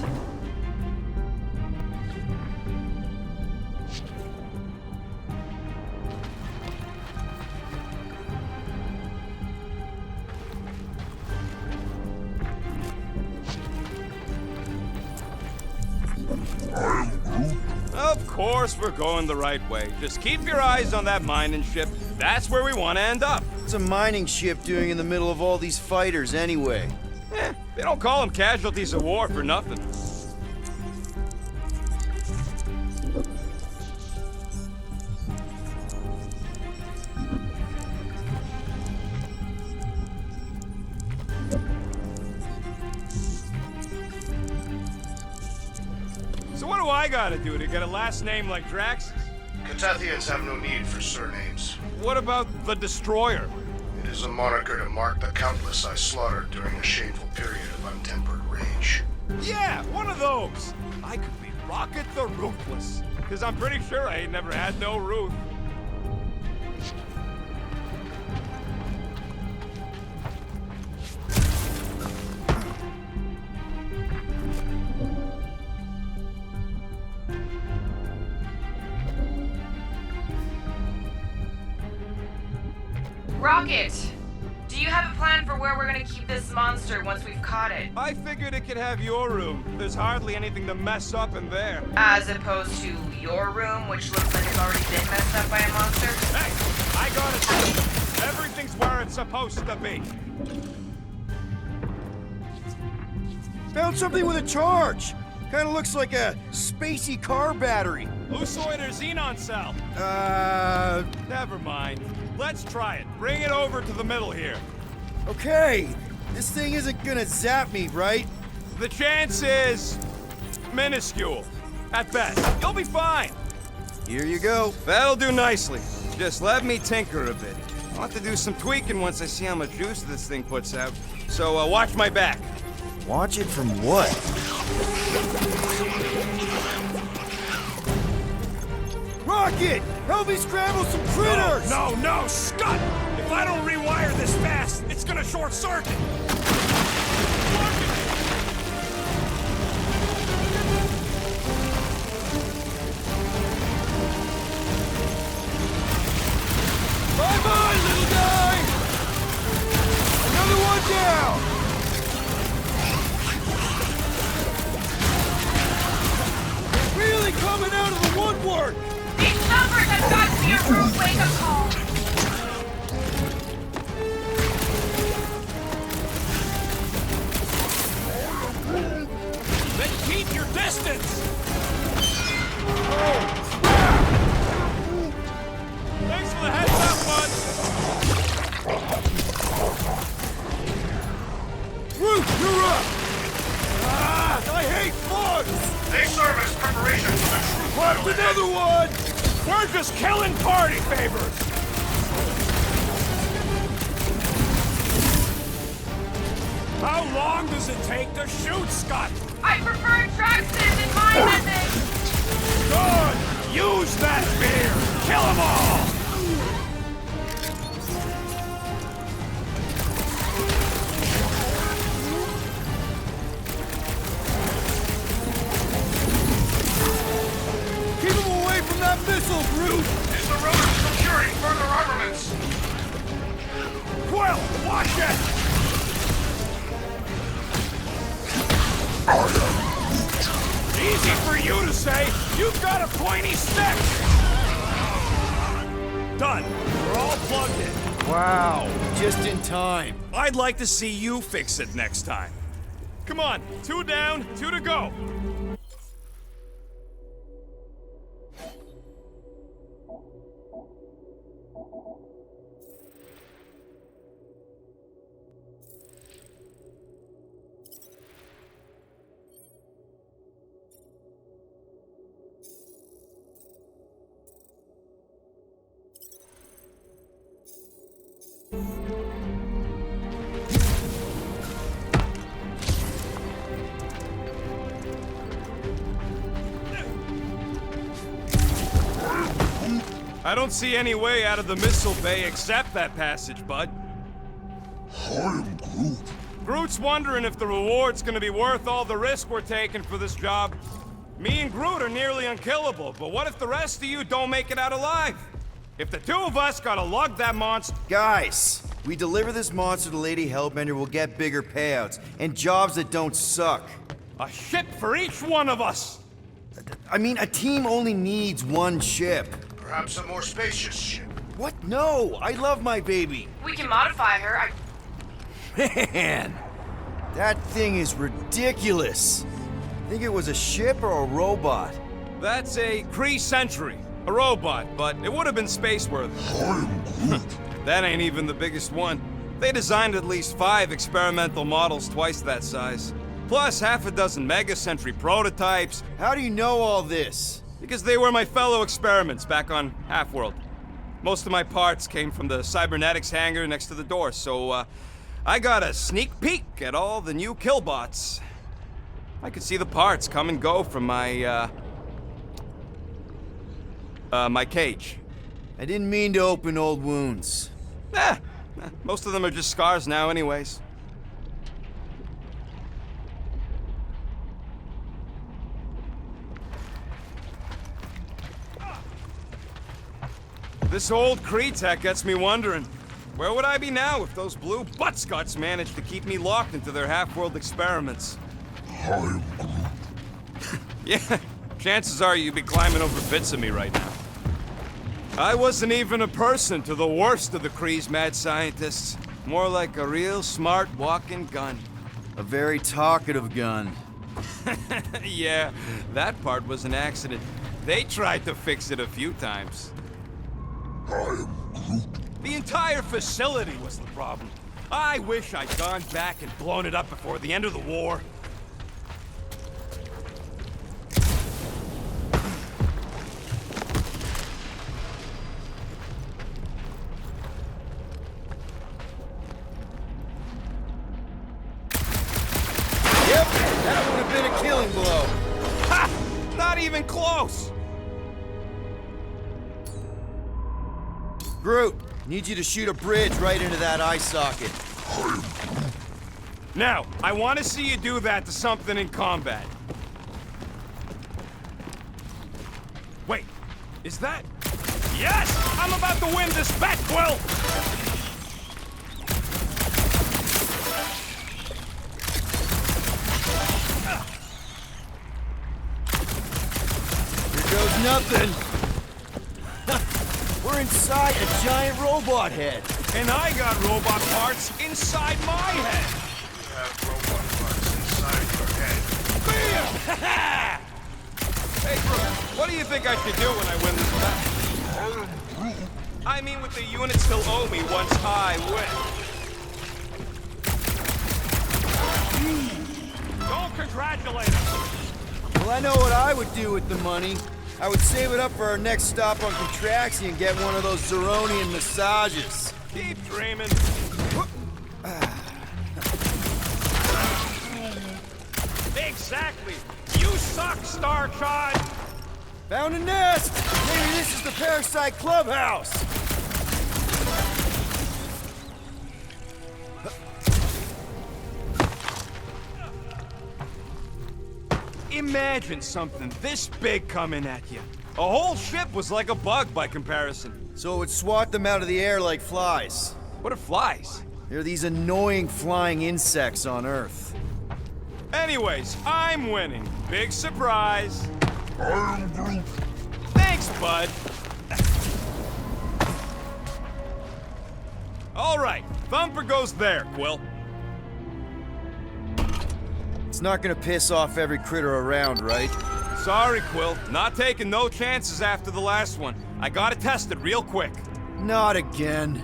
F: Of course we're going the right way. Just keep your eyes on that mining ship. That's where we want to end up.
E: What's a mining ship doing in the middle of all these fighters anyway?
F: They don't call them casualties of war for nothing. what do I gotta do to get a last name like Drax's?
D: Catathians have no need for surnames.
F: What about the Destroyer?
D: It is a moniker to mark the countless I slaughtered during a shameful period of untempered rage.
F: Yeah, one of those. I could be Rocket the Ruthless, because I'm pretty sure I ain't never had no Ruth.
H: Rocket, do you have a plan for where we're gonna keep this monster once we've caught it?
F: I figured it could have your room. There's hardly anything to mess up in there.
H: As opposed to your room, which looks like it's already been messed up by a monster?
F: Hey, I got it. Everything's where it's supposed to be.
E: Found something with a charge. Kind of looks like a spacey car battery.
F: Lusoid or Xenon cell? Never mind. Let's try it. Bring it over to the middle here.
E: Okay. This thing isn't gonna zap me, right?
F: The chance is minuscule. At best. You'll be fine.
E: Here you go.
F: That'll do nicely. Just let me tinker a bit. I'll have to do some tweaking once I see how much juice this thing puts out. So watch my back.
E: Watch it from what? Rocket! Help me scramble some critters!
F: No, Scott! If I don't rewire this fast, it's gonna short circuit.
E: Bye-bye, little guy! Another one down! Really coming out of the woodwork!
G: These numbers have got to be a rude wake-up call.
F: Then keep your distance! Thanks for the heads up, bud!
E: Ruth, you're up! Ah, I hate bugs!
D: They serve as preparation for the true
E: What's
D: battle.
E: another one?
F: We're just killing party favors! How long does it take to shoot, Scott?
G: I prefer Traxxas in my method.
F: Good! Use that beer! Kill them all!
E: Keep them away from that missile, Groot!
D: Is the road to procuring further armaments?
F: Quill, watch it! Easy for you to say. You've got a pointy stick. Done. We're all plugged in.
E: Wow, just in time.
F: I'd like to see you fix it next time. Come on, 2 down, 2 to go. I don't see any way out of the missile bay except that passage, bud.
I: I'm Groot.
F: Groot's wondering if the reward's gonna be worth all the risk we're taking for this job. Me and Groot are nearly unkillable, but what if the rest of you don't make it out alive? If the 2 of us gotta lug that monster—
E: Guys, we deliver this monster to Lady Hellbender, we'll get bigger payouts and jobs that don't suck.
F: a ship for each one of us!
E: I mean, a team only needs one ship.
D: Perhaps a more spacious ship.
E: What? No, I love my baby.
H: We can modify her.
E: Man, that thing is ridiculous. Think it was a ship or a robot?
F: That's a Kree Sentry, a robot, but it would have been space-worthy.
I: I'm Groot.
F: That ain't even the biggest one. They designed at least 5 experimental models twice that size. Plus half a dozen Mega Sentry prototypes.
E: How do you know all this?
F: Because they were my fellow experiments back on Half-World. Most of my parts came from the cybernetics hangar next to the door, so I got a sneak peek at all the new killbots. I could see the parts come and go from my cage.
E: I didn't mean to open old wounds.
F: Most of them are just scars now anyways. This old Kree-Tech gets me wondering, where would I be now if those blue butt-scuts managed to keep me locked into their half-world experiments?
I: I am Groot.
F: Yeah, chances are you'd be climbing over bits of me right now. I wasn't even a person to the worst of the Kree's mad scientists. More like a real smart walking gun.
E: A very talkative gun.
F: Yeah, that part was an accident. They tried to fix it a few times.
I: I am Groot.
F: The entire facility was the problem. I wish I'd gone back and blown it up before the end of the war.
E: Yep, that would have been a killing blow.
F: Ha! Not even close!
E: Groot, need you to shoot a bridge right into that eye socket.
F: Now, I want to see you do that to something in combat. Wait, is that... Yes! I'm about to win this bet, Quill!
E: Here goes nothing. We're inside a giant robot head.
F: And I got robot parts inside my head!
D: You have robot parts inside your head.
F: Bam! Hey, Groot, what do you think I should do when I win this bet? I mean, with the units still owe me once I win. Don't congratulate us!
E: Well, I know what I would do with the money. I would save it up for our next stop on Contraxi and get one of those Zeronian massages.
F: Keep dreaming. Exactly! You suck, Starshot!
E: Found a nest! Maybe this is the Parasite Clubhouse!
F: Imagine something this big coming at you. A whole ship was like a bug by comparison.
E: So it would swat them out of the air like flies.
F: What are flies?
E: They're these annoying flying insects on Earth.
F: Anyways, I'm winning. Big surprise.
I: I am Groot.
F: Thanks, bud. All right, Thumper goes there, Quill.
E: It's not gonna piss off every critter around, right?
F: Sorry, Quill. Not taking no chances after the last one. I gotta test it real quick.
E: Not again.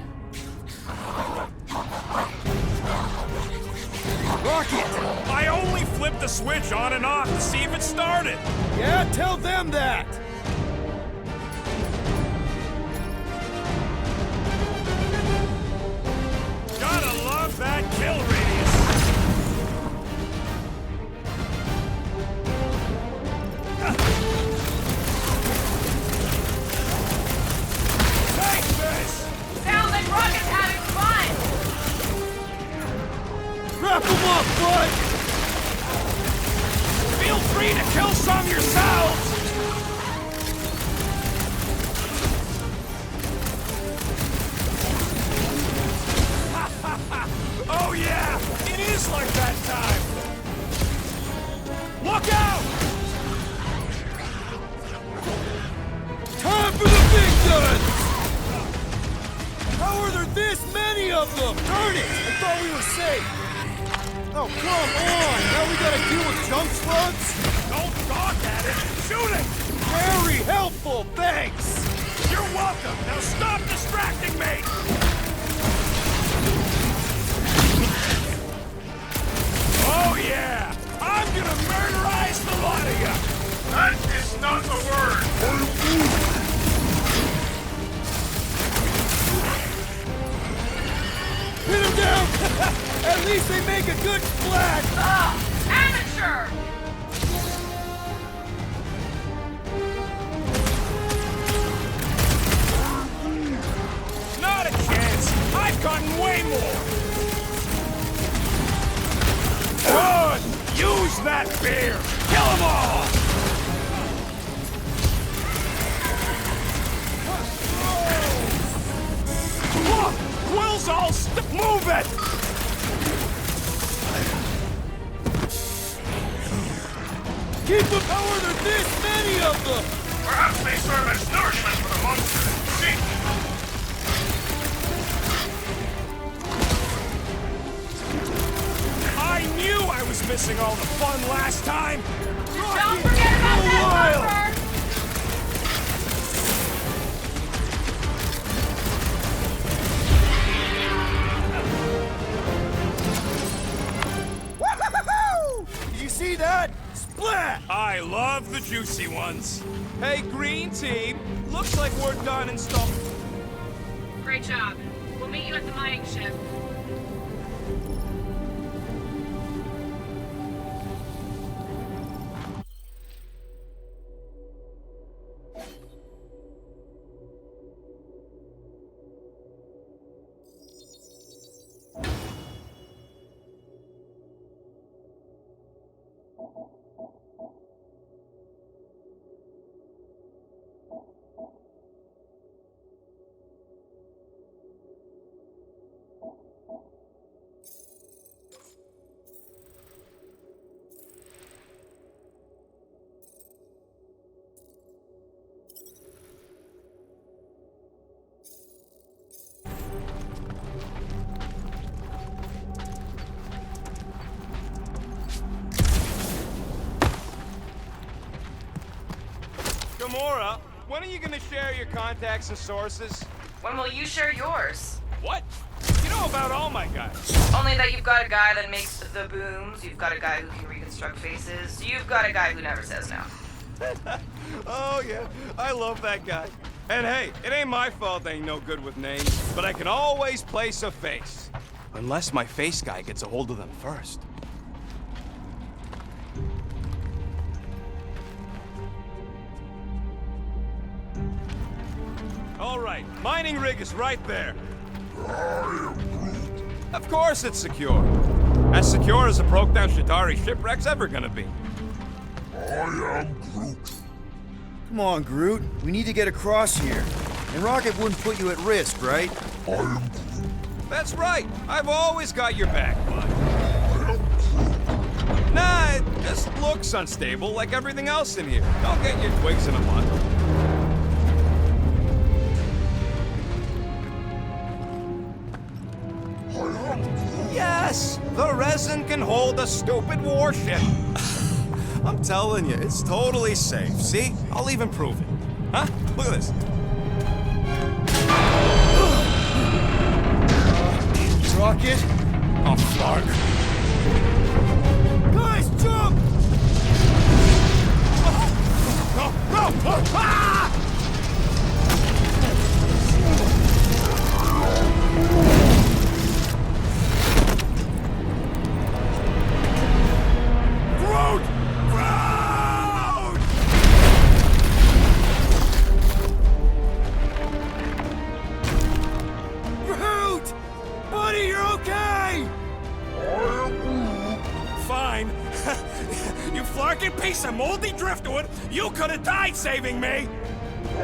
E: Rocket!
F: I only flipped the switch on and off to see if it started.
E: Yeah, tell them that!
F: Gotta love that kill radius. Take this!
G: Sounds like Rocket's having fun!
E: Wrap them up, bud!
F: Feel free to kill some yourselves! Oh yeah! It is like that time! Look out!
E: Time for the big guns! How are there this many of them? Darn it! I thought we were safe! Oh, come on! Now we gotta deal with junk slugs?
F: Don't gawk at it! Shoot it!
E: Very helpful, thanks!
F: You're welcome! Now stop distracting me! Oh yeah! I that beer! Kill them all! Look! Quill's all move it!
A: Keep them! How are there this many of them?
D: Perhaps they serve as nourishment for the monster. See?
F: I knew I was missing all the fun last time!
G: Don't forget about that bumper!
A: Did you see that? Splat!
F: I love the juicy ones. Hey, green team, looks like we're done and stuff.
G: Great job. We'll meet you at the mining ship.
F: Gamora, when are you gonna share your contacts and sources?
H: When will you share yours?
F: What? You know about all my guys.
H: Only that you've got a guy that makes the booms, you've got a guy who can reconstruct faces, you've got a guy who never says no.
F: Oh, yeah, I love that guy. And hey, it ain't my fault I ain't no good with names, but I can always place a face. Unless my face guy gets a hold of them first. All right, mining rig is right there. Of course it's secure. As secure as a broke-down Shidari shipwreck's ever gonna be.
I: I am Groot.
E: Come on, Groot. We need to get across here. And Rocket wouldn't put you at risk, right?
I: I am Groot.
F: That's right. I've always got your back, bud.
I: I am Groot.
F: Nah, it just looks unstable like everything else in here. Don't get your twigs in a mud. Yes! The resin can hold a stupid warship. I'm telling you, it's totally safe. See? I'll even prove it. Huh? Look at this.
E: Rocket?
F: Oh, Clark.
A: Guys, jump!
F: No! No! Ah! Groot! Groot!
A: Groot! Buddy, you're okay!
F: Fine. You flarkin' piece of moldy driftwood! You could have died saving me! I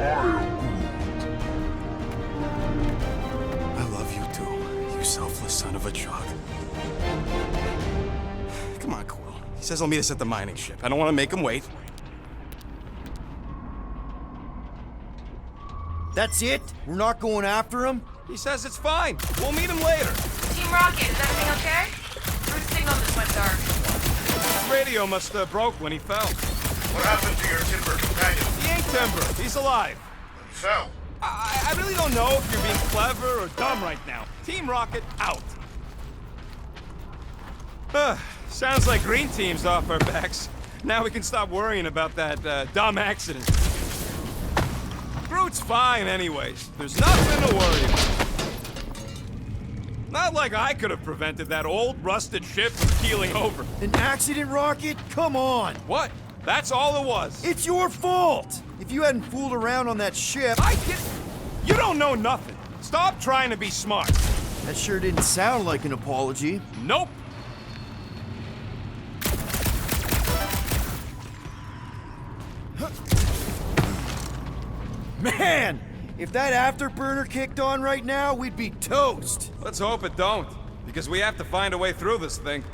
F: love you too, you selfless son of a truck. Come on, Quill. He says he'll meet us at the mining ship. I don't want to make him wait.
E: That's it? We're not going after him?
F: He says it's fine. We'll meet him later.
H: Team Rocket, is everything okay? Groot's signal just went dark.
F: His radio must have broke when he fell.
D: What happened to your timber companion?
F: He ain't Timber. He's alive.
D: He fell.
F: I really don't know if you're being clever or dumb right now. Team Rocket out. Sounds like Green Team's off our backs. Now we can stop worrying about that dumb accident. Groot's fine anyways. There's nothing to worry about. Not like I could have prevented that old rusted ship from keeling over.
E: An accident, Rocket? Come on!
F: What? That's all it was.
E: It's your fault! If you hadn't fooled around on that ship...
F: I get... You don't know nothing. Stop trying to be smart.
E: That sure didn't sound like an apology.
F: Nope.
E: Man, if that afterburner kicked on right now, we'd be toast.
F: Let's hope it don't, because we have to find a way through this thing.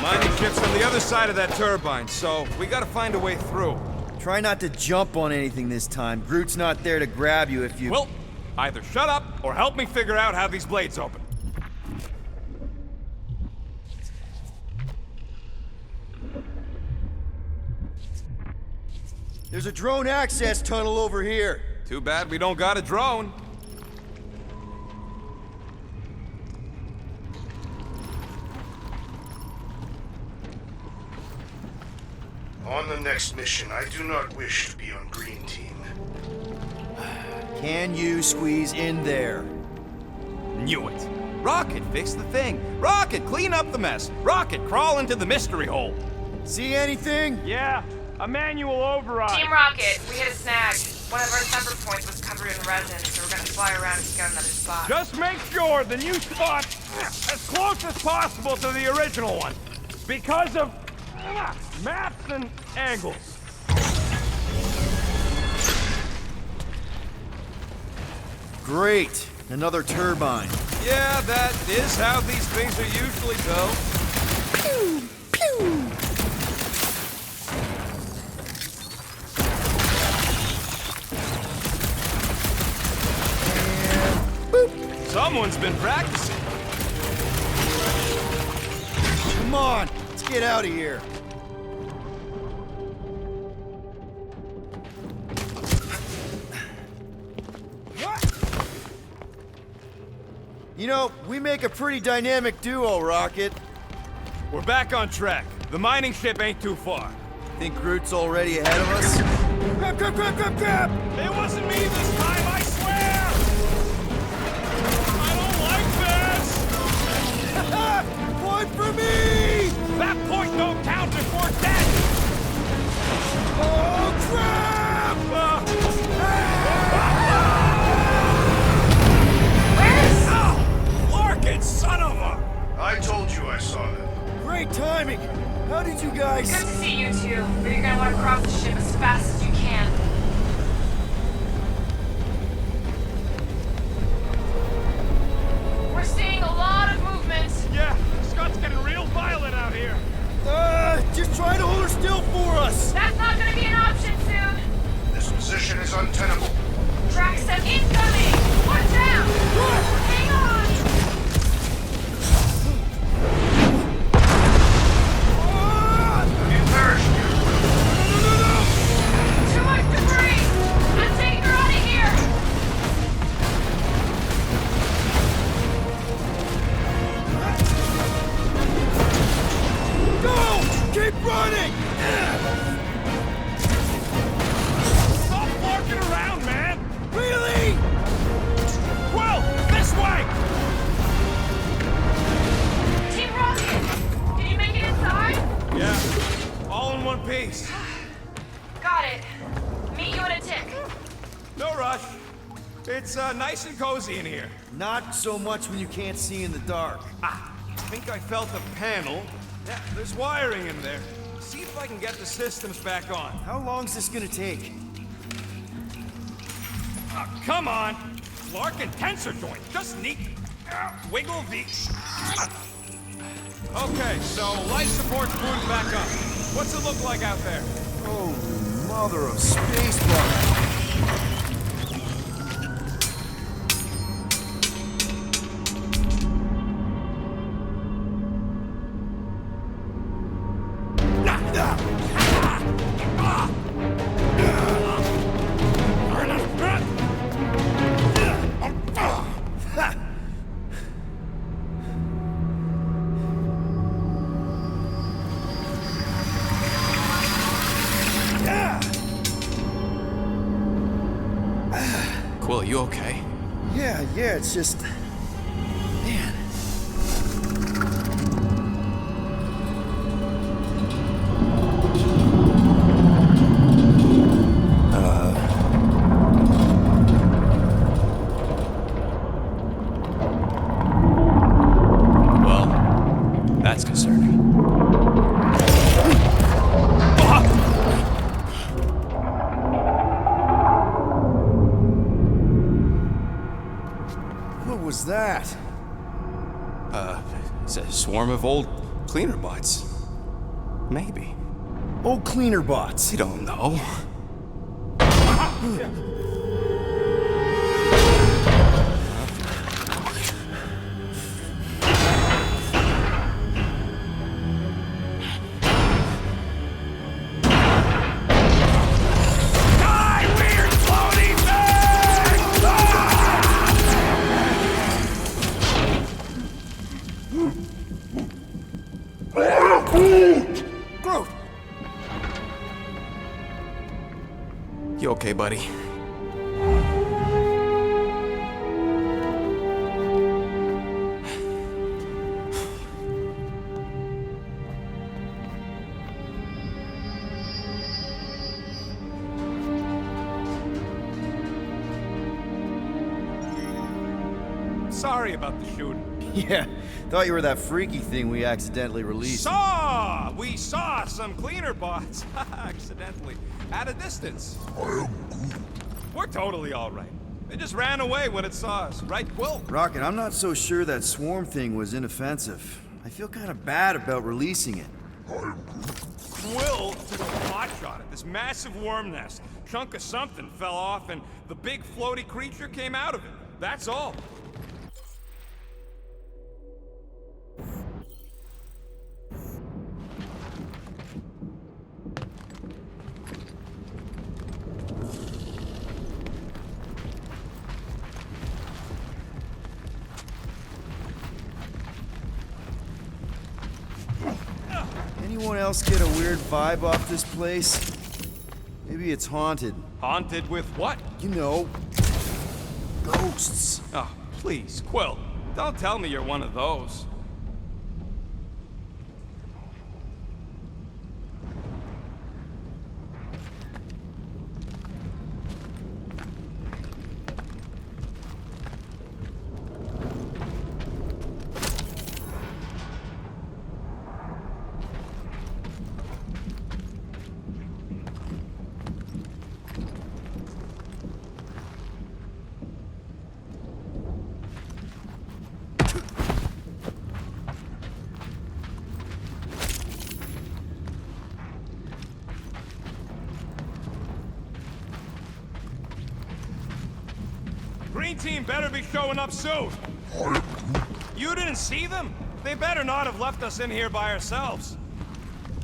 F: Mining ship's on the other side of that turbine, so we gotta find a way through.
E: Try not to jump on anything this time. Groot's not there to grab you if you...
F: Well, either shut up or help me figure out how these blades open.
E: There's a drone access tunnel over here.
F: Too bad we don't got a drone.
D: On the next mission, I do not wish to be on green team.
E: Can you squeeze in there?
F: Knew it. Rocket, fix the thing. Rocket, clean up the mess. Rocket, crawl into the mystery hole.
E: See anything?
J: Yeah, a manual override.
H: Team Rocket, we hit a snag. One of our separate points was covered in resin, so we're gonna fly around to get another spot.
J: Just make sure the new spot's as close as possible to the original one. Because of maps and angles.
E: Great. Another turbine.
F: Yeah, that is how these things are usually built.
E: Pew! Pew!
F: Someone's been practicing.
E: Come on, let's get out of here. You know, we make a pretty dynamic duo, Rocket.
F: We're back on track. The mining ship ain't too far.
E: Think Groot's already ahead of us? Grab, grab, grab, grab, grab!
J: It wasn't me this time, I swear! I don't like this!
E: Point for me!
J: That point don't count if we're dead!
E: Oh, crap!
F: Larkin, son of a...
D: I told you I saw them.
E: Great timing! How did you guys...
H: Good to see you two, but you're gonna want to cross the ship as fast as you can. We're seeing a lot of movement.
J: Yeah, Scott's getting real violent out here.
E: Just try to hold her still for us!
H: That's not gonna be an option soon.
D: This position is untenable.
H: Track set incoming! Watch out! Hang on!
D: You perished.
H: Too much debris! I'm taking her out of here!
E: Go! Keep running!
J: Stop walking around, man!
E: Really?
J: Well, this way!
H: Team Rocket! Did you make it inside?
F: Yeah, all in one piece.
H: Got it. Meet you in a tick.
F: No rush. It's nice and cozy in here.
E: Not so much when you can't see in the dark.
F: I think I felt a panel. Yeah, there's wiring in there. See if I can get the systems back on.
E: How long's this gonna take?
F: Come on! Larkin tensor joint. Just neat. Wiggle the... Okay, so life support's booted back up. What's it look like out there?
E: Oh, mother of spacebar.
F: Quill, you okay?
E: Yeah, it's just... Man.
F: Well, that's concerning.
E: that?
F: It's a swarm of old cleaner bots. Maybe.
E: Oh, cleaner bots.
F: You don't know. Groot! You okay, buddy? Sorry about the shooting.
E: Yeah, thought you were that freaky thing we accidentally released.
F: We saw some cleaner bots, accidentally, at a distance. We're totally all right. They just ran away when it saw us, right, Quill?
E: Rocket, I'm not so sure that swarm thing was inoffensive. I feel kind of bad about releasing it.
F: Quill took a pot shot at this massive worm nest. Chunk of something fell off, and the big floaty creature came out of it. That's all.
E: Anyone else get a weird vibe off this place? Maybe it's haunted.
F: Haunted with what?
E: You know, ghosts.
F: Oh, please, Quill. Don't tell me you're one of those. Green team better be showing up soon. You didn't see them? They better not have left us in here by ourselves.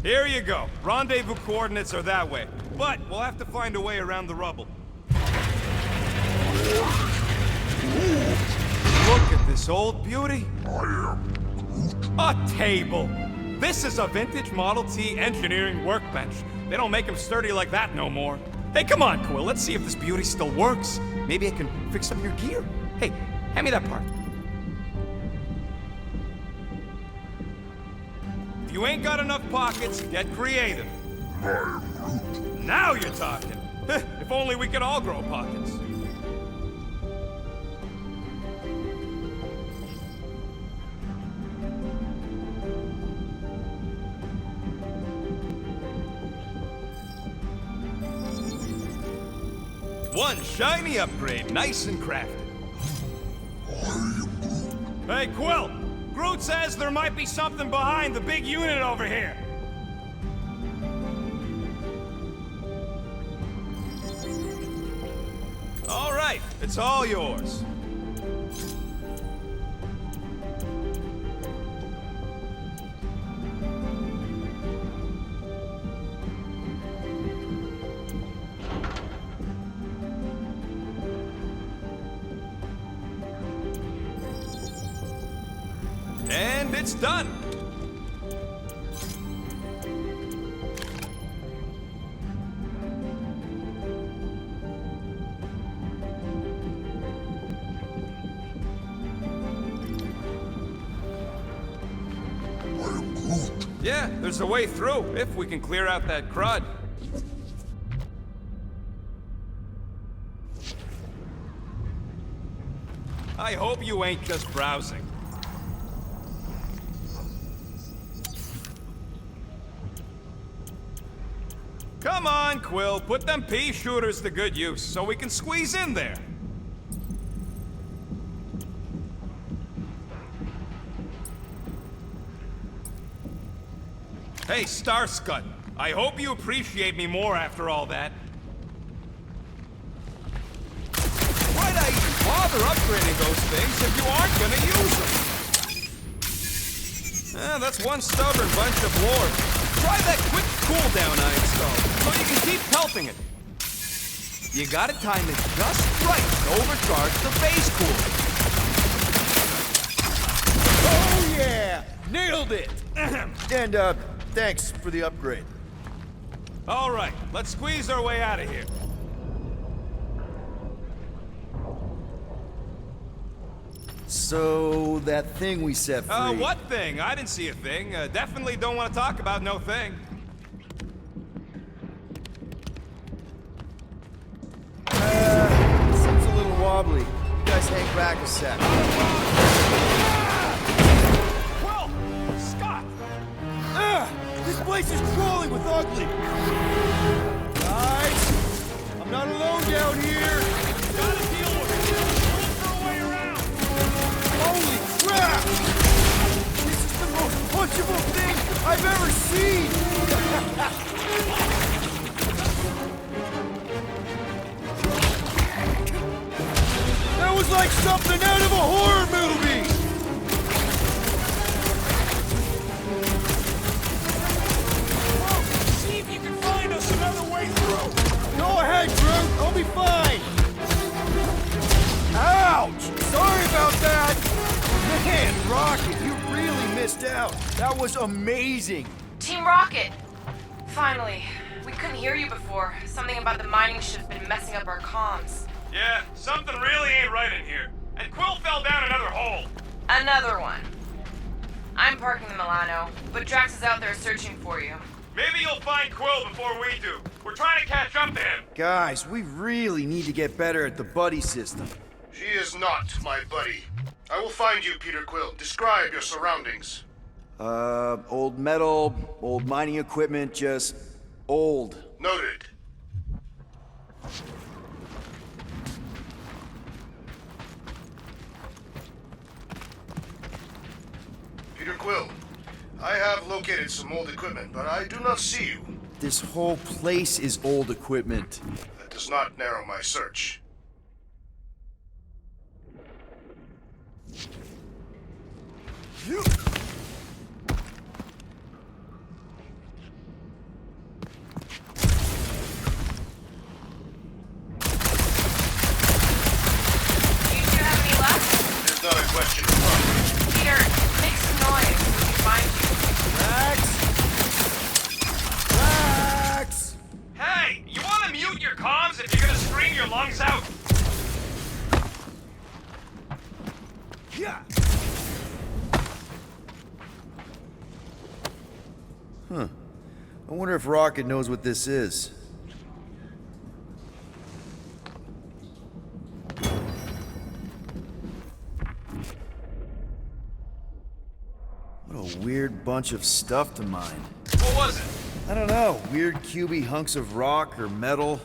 F: Here you go. Rendezvous coordinates are that way. But we'll have to find a way around the rubble. Look at this old beauty. A table. This is a vintage Model T engineering workbench. They don't make them sturdy like that no more. Hey, come on, Quill. Let's see if this beauty still works. Maybe I can fix up your gear. Hey, hand me that part. If you ain't got enough pockets, get creative. Now you're talking. If only we could all grow pockets. One shiny upgrade, nice and crafted. Hey, Quill! Groot says there might be something behind the big unit over here. All right, it's all yours. And it's done. Yeah, there's a way through, if we can clear out that crud. I hope you ain't just browsing. Come on, Quill, put them pea shooters to good use so we can squeeze in there. Hey, Starscut. I hope you appreciate me more after all that. Why'd I even bother upgrading those things if you aren't gonna use them? That's one stubborn bunch of lords. Try that quick cooldown I installed, so you can keep pelting it. You gotta time it just right to overcharge the base cooler.
E: Oh yeah! Nailed it! And, thanks for the upgrade.
F: All right, let's squeeze our way out of here.
E: So, that thing we set free...
F: What thing? I didn't see a thing. Definitely don't want to talk about no thing.
E: Seems a little wobbly. You guys hang back a sec.
J: Well, Scott!
E: This place is crawling with ugly! Guys! I'm not alone down here!
J: Gotta deal with it. Look for a way around.
E: Holy crap! This is the most punchable thing I've ever seen! That was like something out of a horror movie!
J: See if you can find us another way through.
E: Go ahead, Groot! I'll be fine! Ouch! Sorry about that! Man, Rocket, you really missed out! That was amazing!
H: Team Rocket! Finally. We couldn't hear you before. Something about the mining ship's been messing up our comms.
J: Yeah, something really ain't right in here. And Quill fell down another hole.
H: Another one. I'm parking the Milano, but Drax is out there searching for you.
J: Maybe you'll find Quill before we do. We're trying to catch up to him.
E: Guys, we really need to get better at the buddy system.
D: She is not my buddy. I will find you, Peter Quill. Describe your surroundings.
E: Old metal, old mining equipment, just old.
D: Noted. Peter Quill, I have located some old equipment, but I do not see you.
E: This whole place is old equipment.
D: That does not narrow my search.
H: Do you two have any luck?
D: It is not a question of luck.
H: Peter, make some noise so we can find you.
E: Max!
J: Hey, you want to mute your comms if you're gonna scream your lungs out?
E: Yeah! Huh. I wonder if Rocket knows what this is. What a weird bunch of stuff to mine.
J: What was it?
E: I don't know. Weird cubey hunks of rock or metal.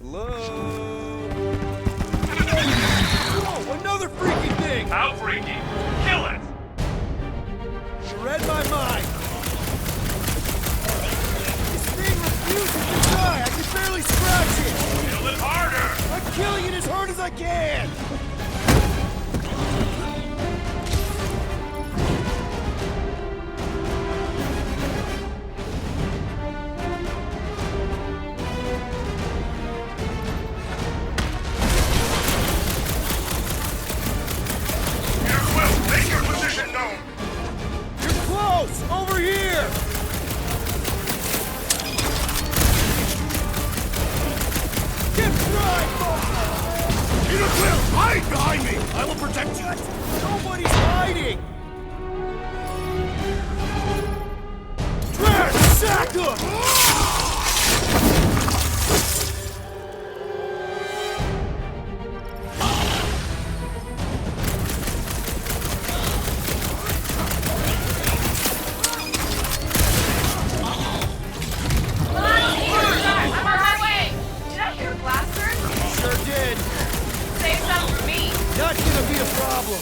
E: Hello? Whoa, another freaking thing!
J: How freaky. Kill it!
E: You read my mind! This thing refuses to die! I can barely scratch it!
J: Kill it harder!
E: I'm killing it as hard as I can!
D: Peter Quill, make your position known.
E: You're close! Over here! Get right,
D: Peter Quill, hide behind me! I will protect you!
E: nobody's hiding! Drax, sack him!
A: not gonna be a problem.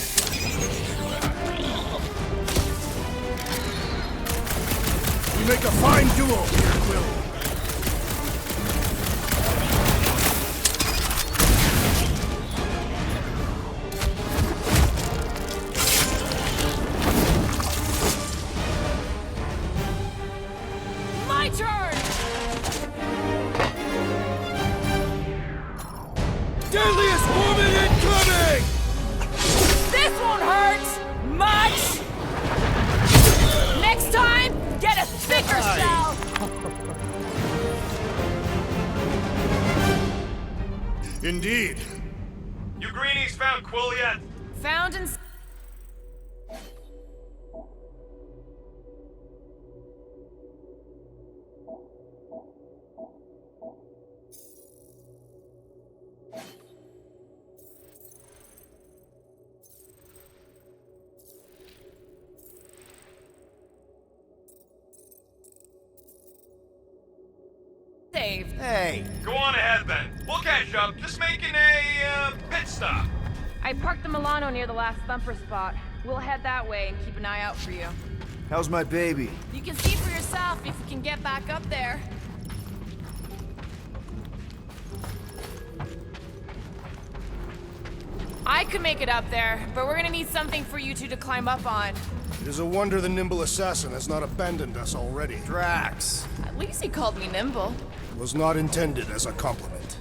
D: We make a fine duo here, Quill.
G: My turn!
A: Deadliest woman incoming!
G: This won't hurt much! Next time, get a thicker shell!
D: Indeed.
J: You greenies found Quill yet?
G: Found and saved.
E: Hey,
J: Go on ahead then. We'll catch up. Just making a pit stop.
G: I parked the Milano near the last thumper spot. We'll head that way and keep an eye out for you.
E: how's my baby?
G: You can see for yourself if you can get back up there. I could make it up there, but we're gonna need something for you two to climb up on.
D: It is a wonder the nimble assassin has not abandoned us already.
E: Drax.
G: At least he called me nimble.
D: Was not intended as a compliment.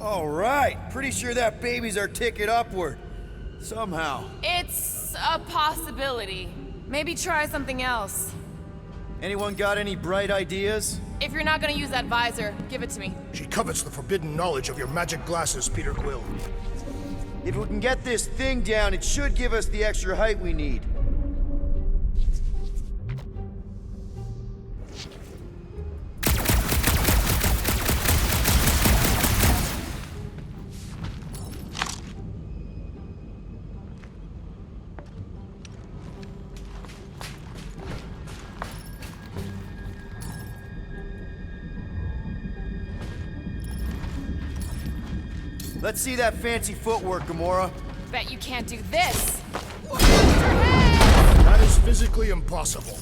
E: All right, pretty sure that baby's our ticket upward. Somehow.
G: It's a possibility. Maybe try something else.
E: Anyone got any bright ideas?
G: If you're not gonna use that visor, give it to me.
D: She covets the forbidden knowledge of your magic glasses, Peter Quill.
E: If we can get this thing down, it should give us the extra height we need. Let's see that fancy footwork, Gamora.
G: Bet you can't do this.
D: That is physically impossible.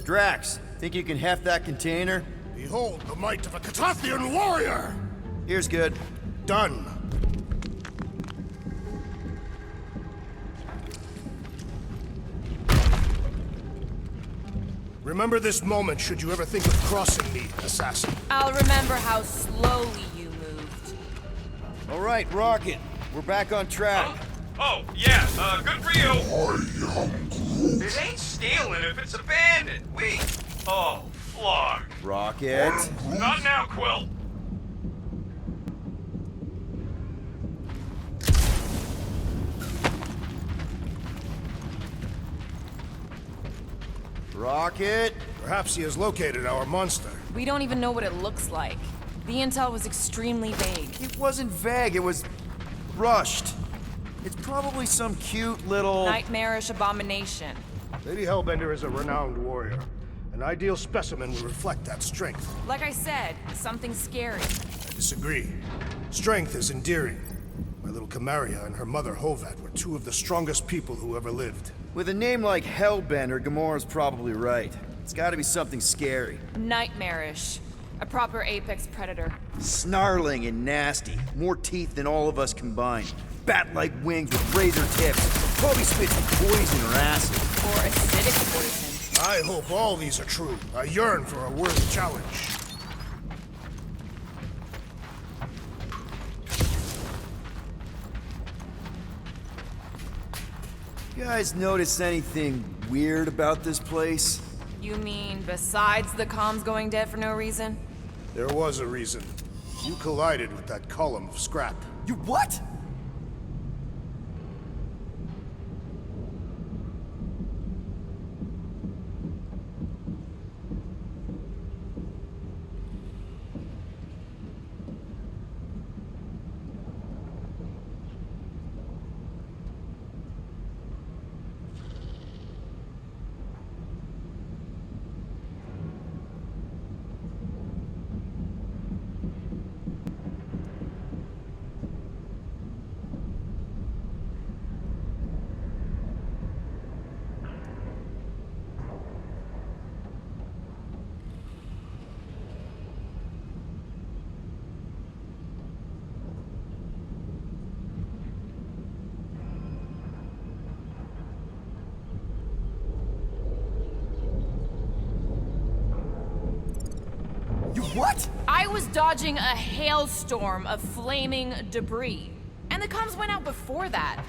E: Drax, think you can heft that container?
D: Behold the might of a Catathian warrior!
E: Here's good.
D: Done. Remember this moment should you ever think of crossing me, assassin.
G: I'll remember how slowly you moved.
E: All right, Rocket. We're back on track.
J: Oh, yeah, good for you. It ain't stealing if it's abandoned. Oh, Flark.
E: Rocket.
J: Not now, Quill.
E: Rocket.
D: Perhaps he has located our monster.
G: We don't even know what it looks like. The intel was extremely vague.
E: It wasn't vague, it was rushed. It's probably some cute little...
G: Nightmarish abomination.
D: Lady Hellbender is a renowned warrior. An ideal specimen would reflect that strength.
G: Like I said, something scary.
D: I disagree. Strength is endearing. My little Camaria and her mother Hovat were two of the strongest people who ever lived.
E: With a name like Hellbender, Gamora's probably right. It's gotta be something scary.
G: Nightmarish. A proper apex predator.
E: Snarling and nasty. More teeth than all of us combined. Bat-like wings with razor tips. Probably spits poison or acid.
G: Or acidic poison.
D: I hope all these are true. I yearn for a worthy challenge.
E: You guys notice anything weird about this place?
G: You mean besides the comms going dead for no reason?
D: There was a reason. You collided with that column of scrap.
E: You what? What?
G: I was dodging a hailstorm of flaming debris. And the comms went out before that.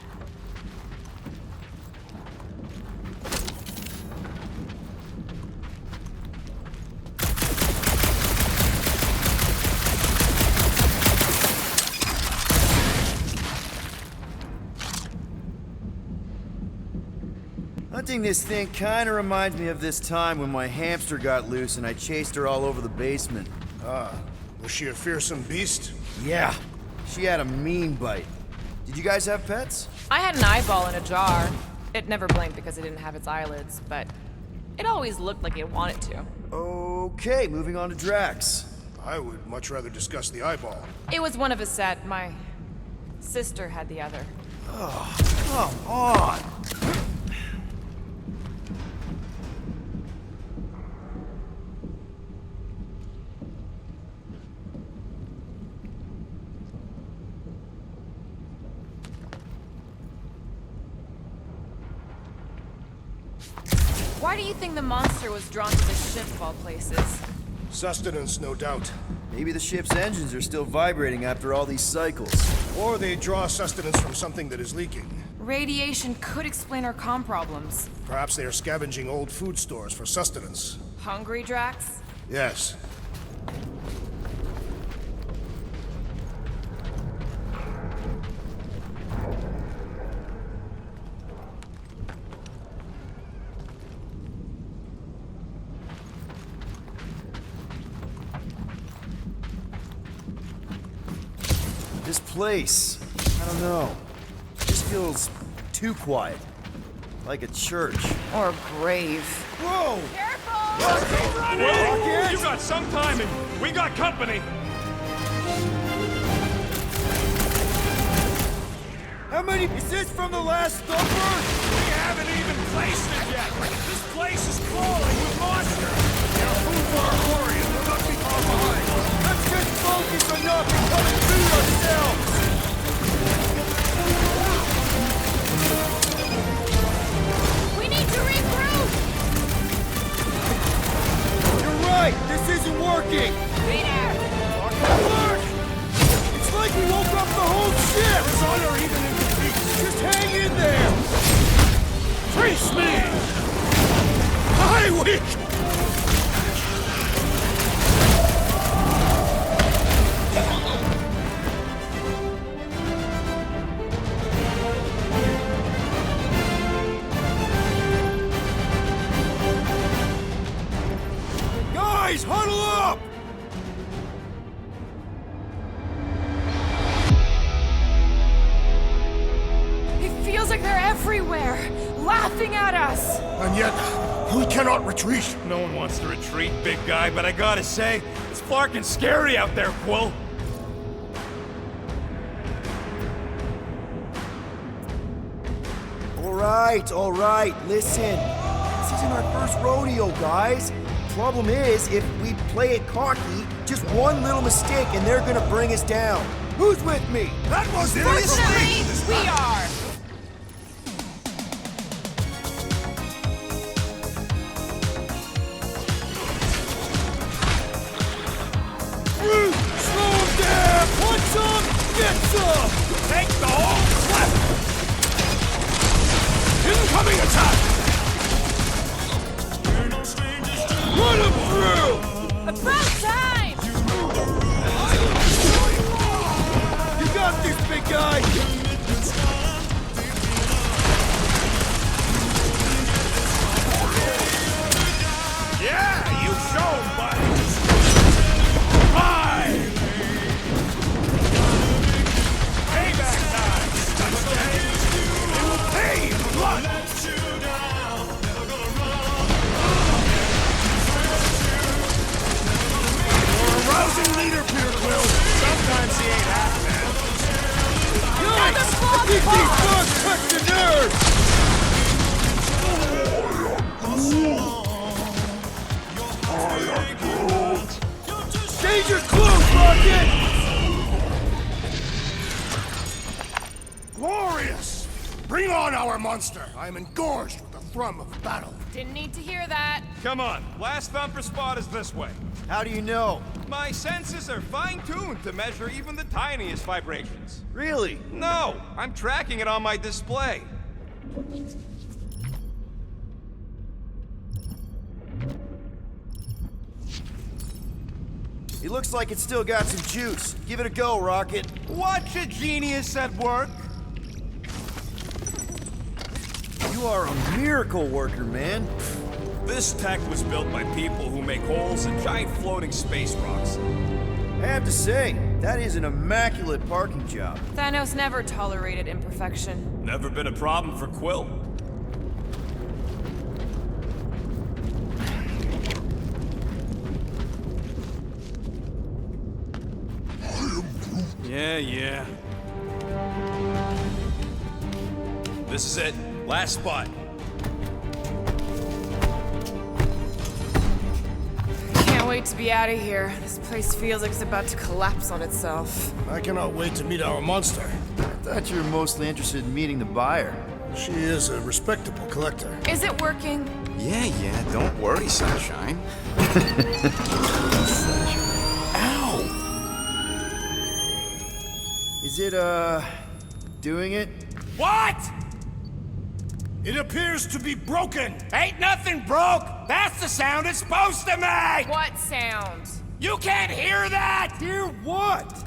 E: Hunting this thing kinda reminds me of this time when my hamster got loose and I chased her all over the basement.
D: Was she a fearsome beast?
E: Yeah, she had a mean bite. Did you guys have pets?
G: I had an eyeball in a jar. It never blinked because it didn't have its eyelids, but it always looked like it wanted to.
E: Okay, moving on to Drax.
D: I would much rather discuss the eyeball.
G: It was one of a set. My sister had the other.
E: Come on!
G: Why do you think the monster was drawn to the ship of all places?
D: Sustenance, no doubt.
E: Maybe the ship's engines are still vibrating after all these cycles.
D: Or they draw sustenance from something that is leaking.
G: Radiation could explain our comm problems.
D: Perhaps they are scavenging old food stores for sustenance.
G: Hungry, Drax?
D: Yes.
E: This place, I don't know. This feels too quiet. Like a church.
H: Or a grave.
E: Whoa!
J: Well, you got some timing. We got company.
E: How many? Is this from the last thumper?
J: We haven't even placed it yet. This place is crawling with monsters. Now, food for our warriors will not be far behind.
E: Let's just focus on not becoming food ourselves!
G: We need to regroup!
E: You're right! This isn't working!
G: Peter!
E: Look! It's like we woke up the whole ship!
J: There's honor even in defeat.
E: Just hang in there!
J: Face me! I weak!
E: Guys, huddle up!
G: It feels like they're everywhere, laughing at us!
D: And yet, we cannot retreat.
J: No one wants to retreat, big guy, but I gotta say, it's fucking scary out there, Quill.
E: All right, listen. This isn't our first rodeo, guys. Problem is, if we play it cocky, just one little mistake and they're gonna bring us down. Who's with me?
D: That was
G: Fortunately, we are!
E: Slow him down! Want some? Get some!
J: Take the whole clip! Incoming attack!
E: Run him through!
G: About time!
E: You got this, big guy!
J: Yeah, you show, buddy! Five! Payback time! It will pay in blood! You're a rousing leader, Peter Quill. Sometimes he ain't half bad.
E: I think these bugs touch the nerve! Change your clothes, Rocket!
D: Glorious! Bring on our monster! I am engorged with the thrum of battle.
G: Didn't need to hear that.
F: Come on, last thumper spot is this way.
E: How do you know?
F: My senses are fine-tuned to measure even the tiniest vibrations.
E: Really?
F: No, I'm tracking it on my display.
E: It looks like it's still got some juice. Give it a go, Rocket.
F: Watch a genius at work.
E: You are a miracle worker, man.
F: This tech was built by people who make holes in giant floating space rocks.
E: I have to say, that is an immaculate parking job.
G: Thanos never tolerated imperfection.
F: Never been a problem for Quill. Yeah. This is it. Last spot.
H: Can't wait to be out of here. This place feels like it's about to collapse on itself.
D: I cannot wait to meet our monster.
E: I thought you were mostly interested in meeting the buyer.
D: She is a respectable collector.
H: Is it working?
F: Yeah, don't worry, Sunshine.
E: Is it, doing it?
J: What?
D: It appears to be broken.
J: Ain't nothing broke. That's the sound it's supposed to make.
G: What sound?
J: You can't hear that?
E: Hear what?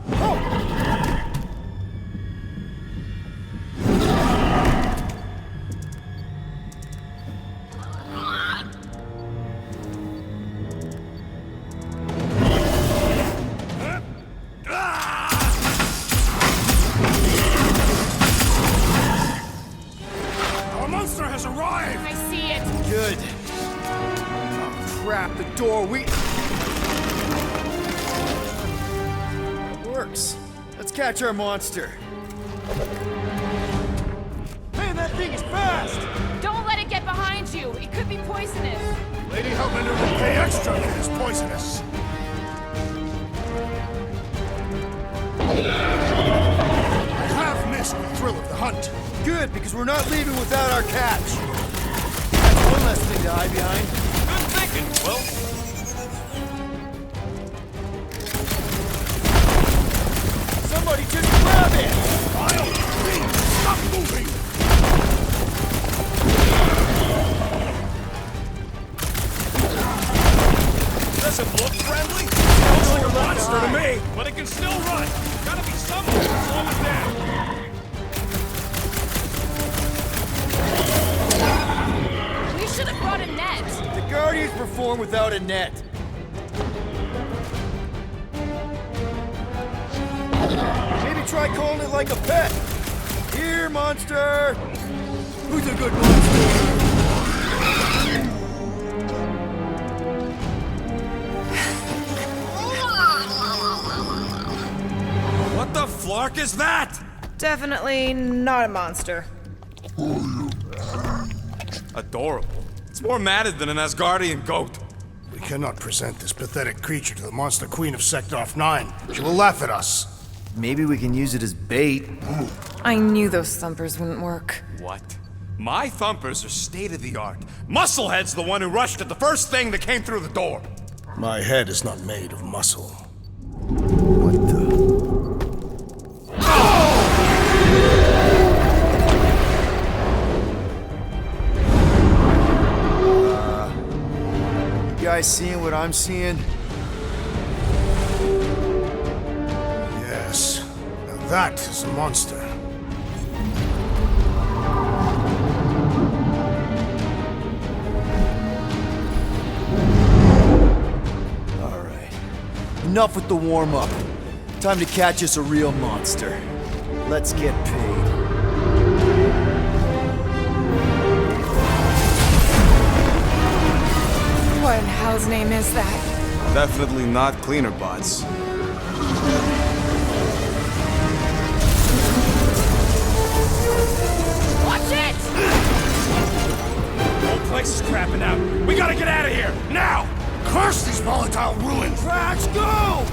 D: Our monster has arrived.
G: I see it.
E: Good. Oh, crap, the door, It works. Let's catch our monster. Man, that thing is fast!
G: Don't let it get behind you. It could be poisonous.
D: Lady Helplander will pay extra if it is poisonous. I have missed the thrill of the hunt.
E: Good, because we're not leaving without our catch. That's one less thing to hide behind.
F: Good thinking, Quill.
E: Somebody just grab it!
D: Please, stop moving!
F: Doesn't look friendly. Looks like a monster to me, but it can still run. Gotta be something to slow it down.
G: We should have brought a net.
E: The Guardians perform without a net. Maybe try calling it like a pet. Here, monster! Who's a good monster?
F: What the flark is that?
H: Definitely not a monster.
F: Adorable. It's more matted than an Asgardian goat.
D: We cannot present this pathetic creature to the monster queen of Sector 9. She will laugh at us.
E: Maybe we can use it as bait.
H: I knew those thumpers wouldn't work.
F: What? My thumpers are state-of-the-art. Musclehead's the one who rushed at the first thing that came through the door.
D: My head is not made of muscle.
E: What the? You guys seeing what I'm seeing?
D: Yes. Now that is a monster.
E: All right. Enough with the warm-up. Time to catch us a real monster. Let's get paid.
H: What in hell's name is that?
F: Definitely not cleaner bots.
G: Watch it!
J: Whole place is crapping out. We gotta get out of here now.
D: Curse these volatile ruins!
E: Crash, go!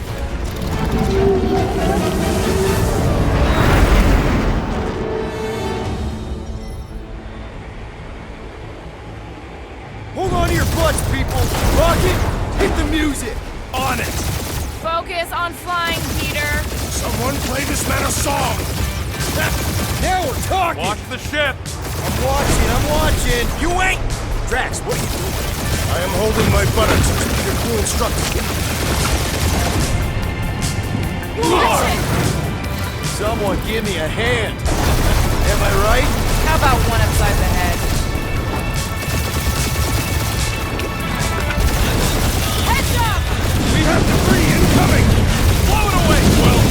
G: Focus on flying, Peter.
D: Someone play this man a song!
E: Now we're talking!
J: Watch the ship.
E: I'm watching!
D: You ain't!
E: Drax, what are you doing?
D: I am holding my buttocks as Peter Quill instructed.
G: Watch it!
E: Someone give me a hand. Am I right?
G: How about one upside the head? Heads up!
D: We have debris incoming!
J: Blow it away, Quill.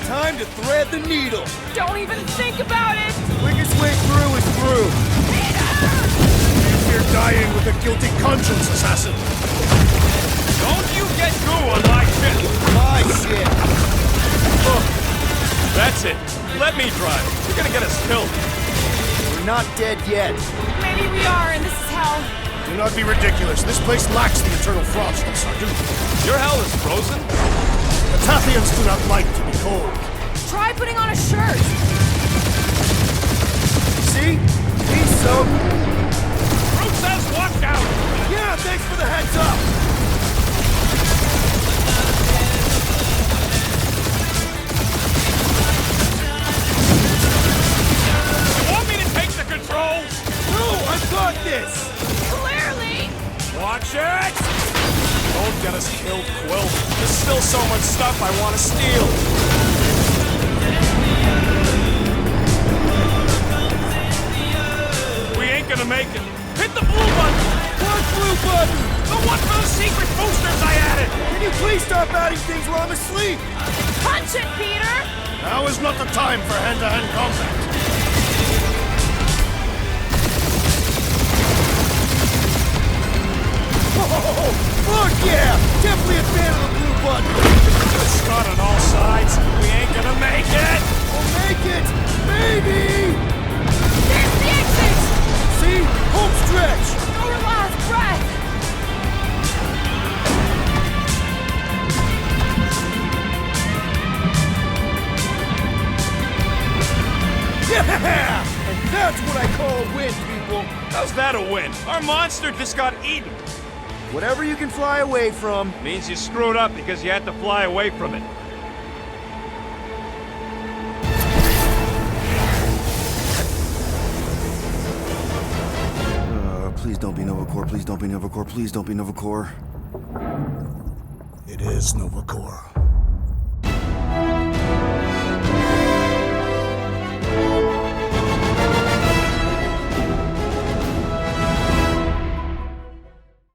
E: Time to thread the needle.
G: Don't even think about it!
E: Quickest way through is through.
D: You're dying with a guilty conscience, assassin!
J: Don't you get goo on my ship.
E: My shit.
J: That's it. Let me drive. You're gonna get us killed.
E: We're not dead yet.
G: Maybe we are, and this is hell.
D: Do not be ridiculous. This place lacks the eternal frost, Sergeant.
J: Your hell is frozen?
D: The Tathians do not like to be cold.
G: Try putting on a shirt.
E: See? He's so...
J: Groot says watch out.
E: Yeah, thanks for the heads up.
J: You want me to take the controls?
E: No, I've got this.
G: Clearly!
J: Watch it! Don't get us killed, Quill. There's still so much stuff I want to steal. We ain't gonna make it. Hit the blue button!
E: What blue button?
J: The one for the secret boosters I added!
E: Can you please stop adding things while I'm asleep?
G: Punch it, Peter!
D: Now is not the time for hand-to-hand combat.
E: Oh, fuck yeah! Definitely a fan of the blue button.
J: It's not on all sides. We ain't gonna make it!
E: We'll make it! Maybe!
G: There's the exit!
E: See? Home stretch!
G: Our last breath!
E: Yeah! And that's what I call a win, people.
J: How's that a win? Our monster just got eaten.
E: Whatever you can fly away from.
J: Means you screwed up because you had to fly away from it.
E: Please don't be Novacore, please don't be Novacore, please don't be Novacore.
D: It is Novacore.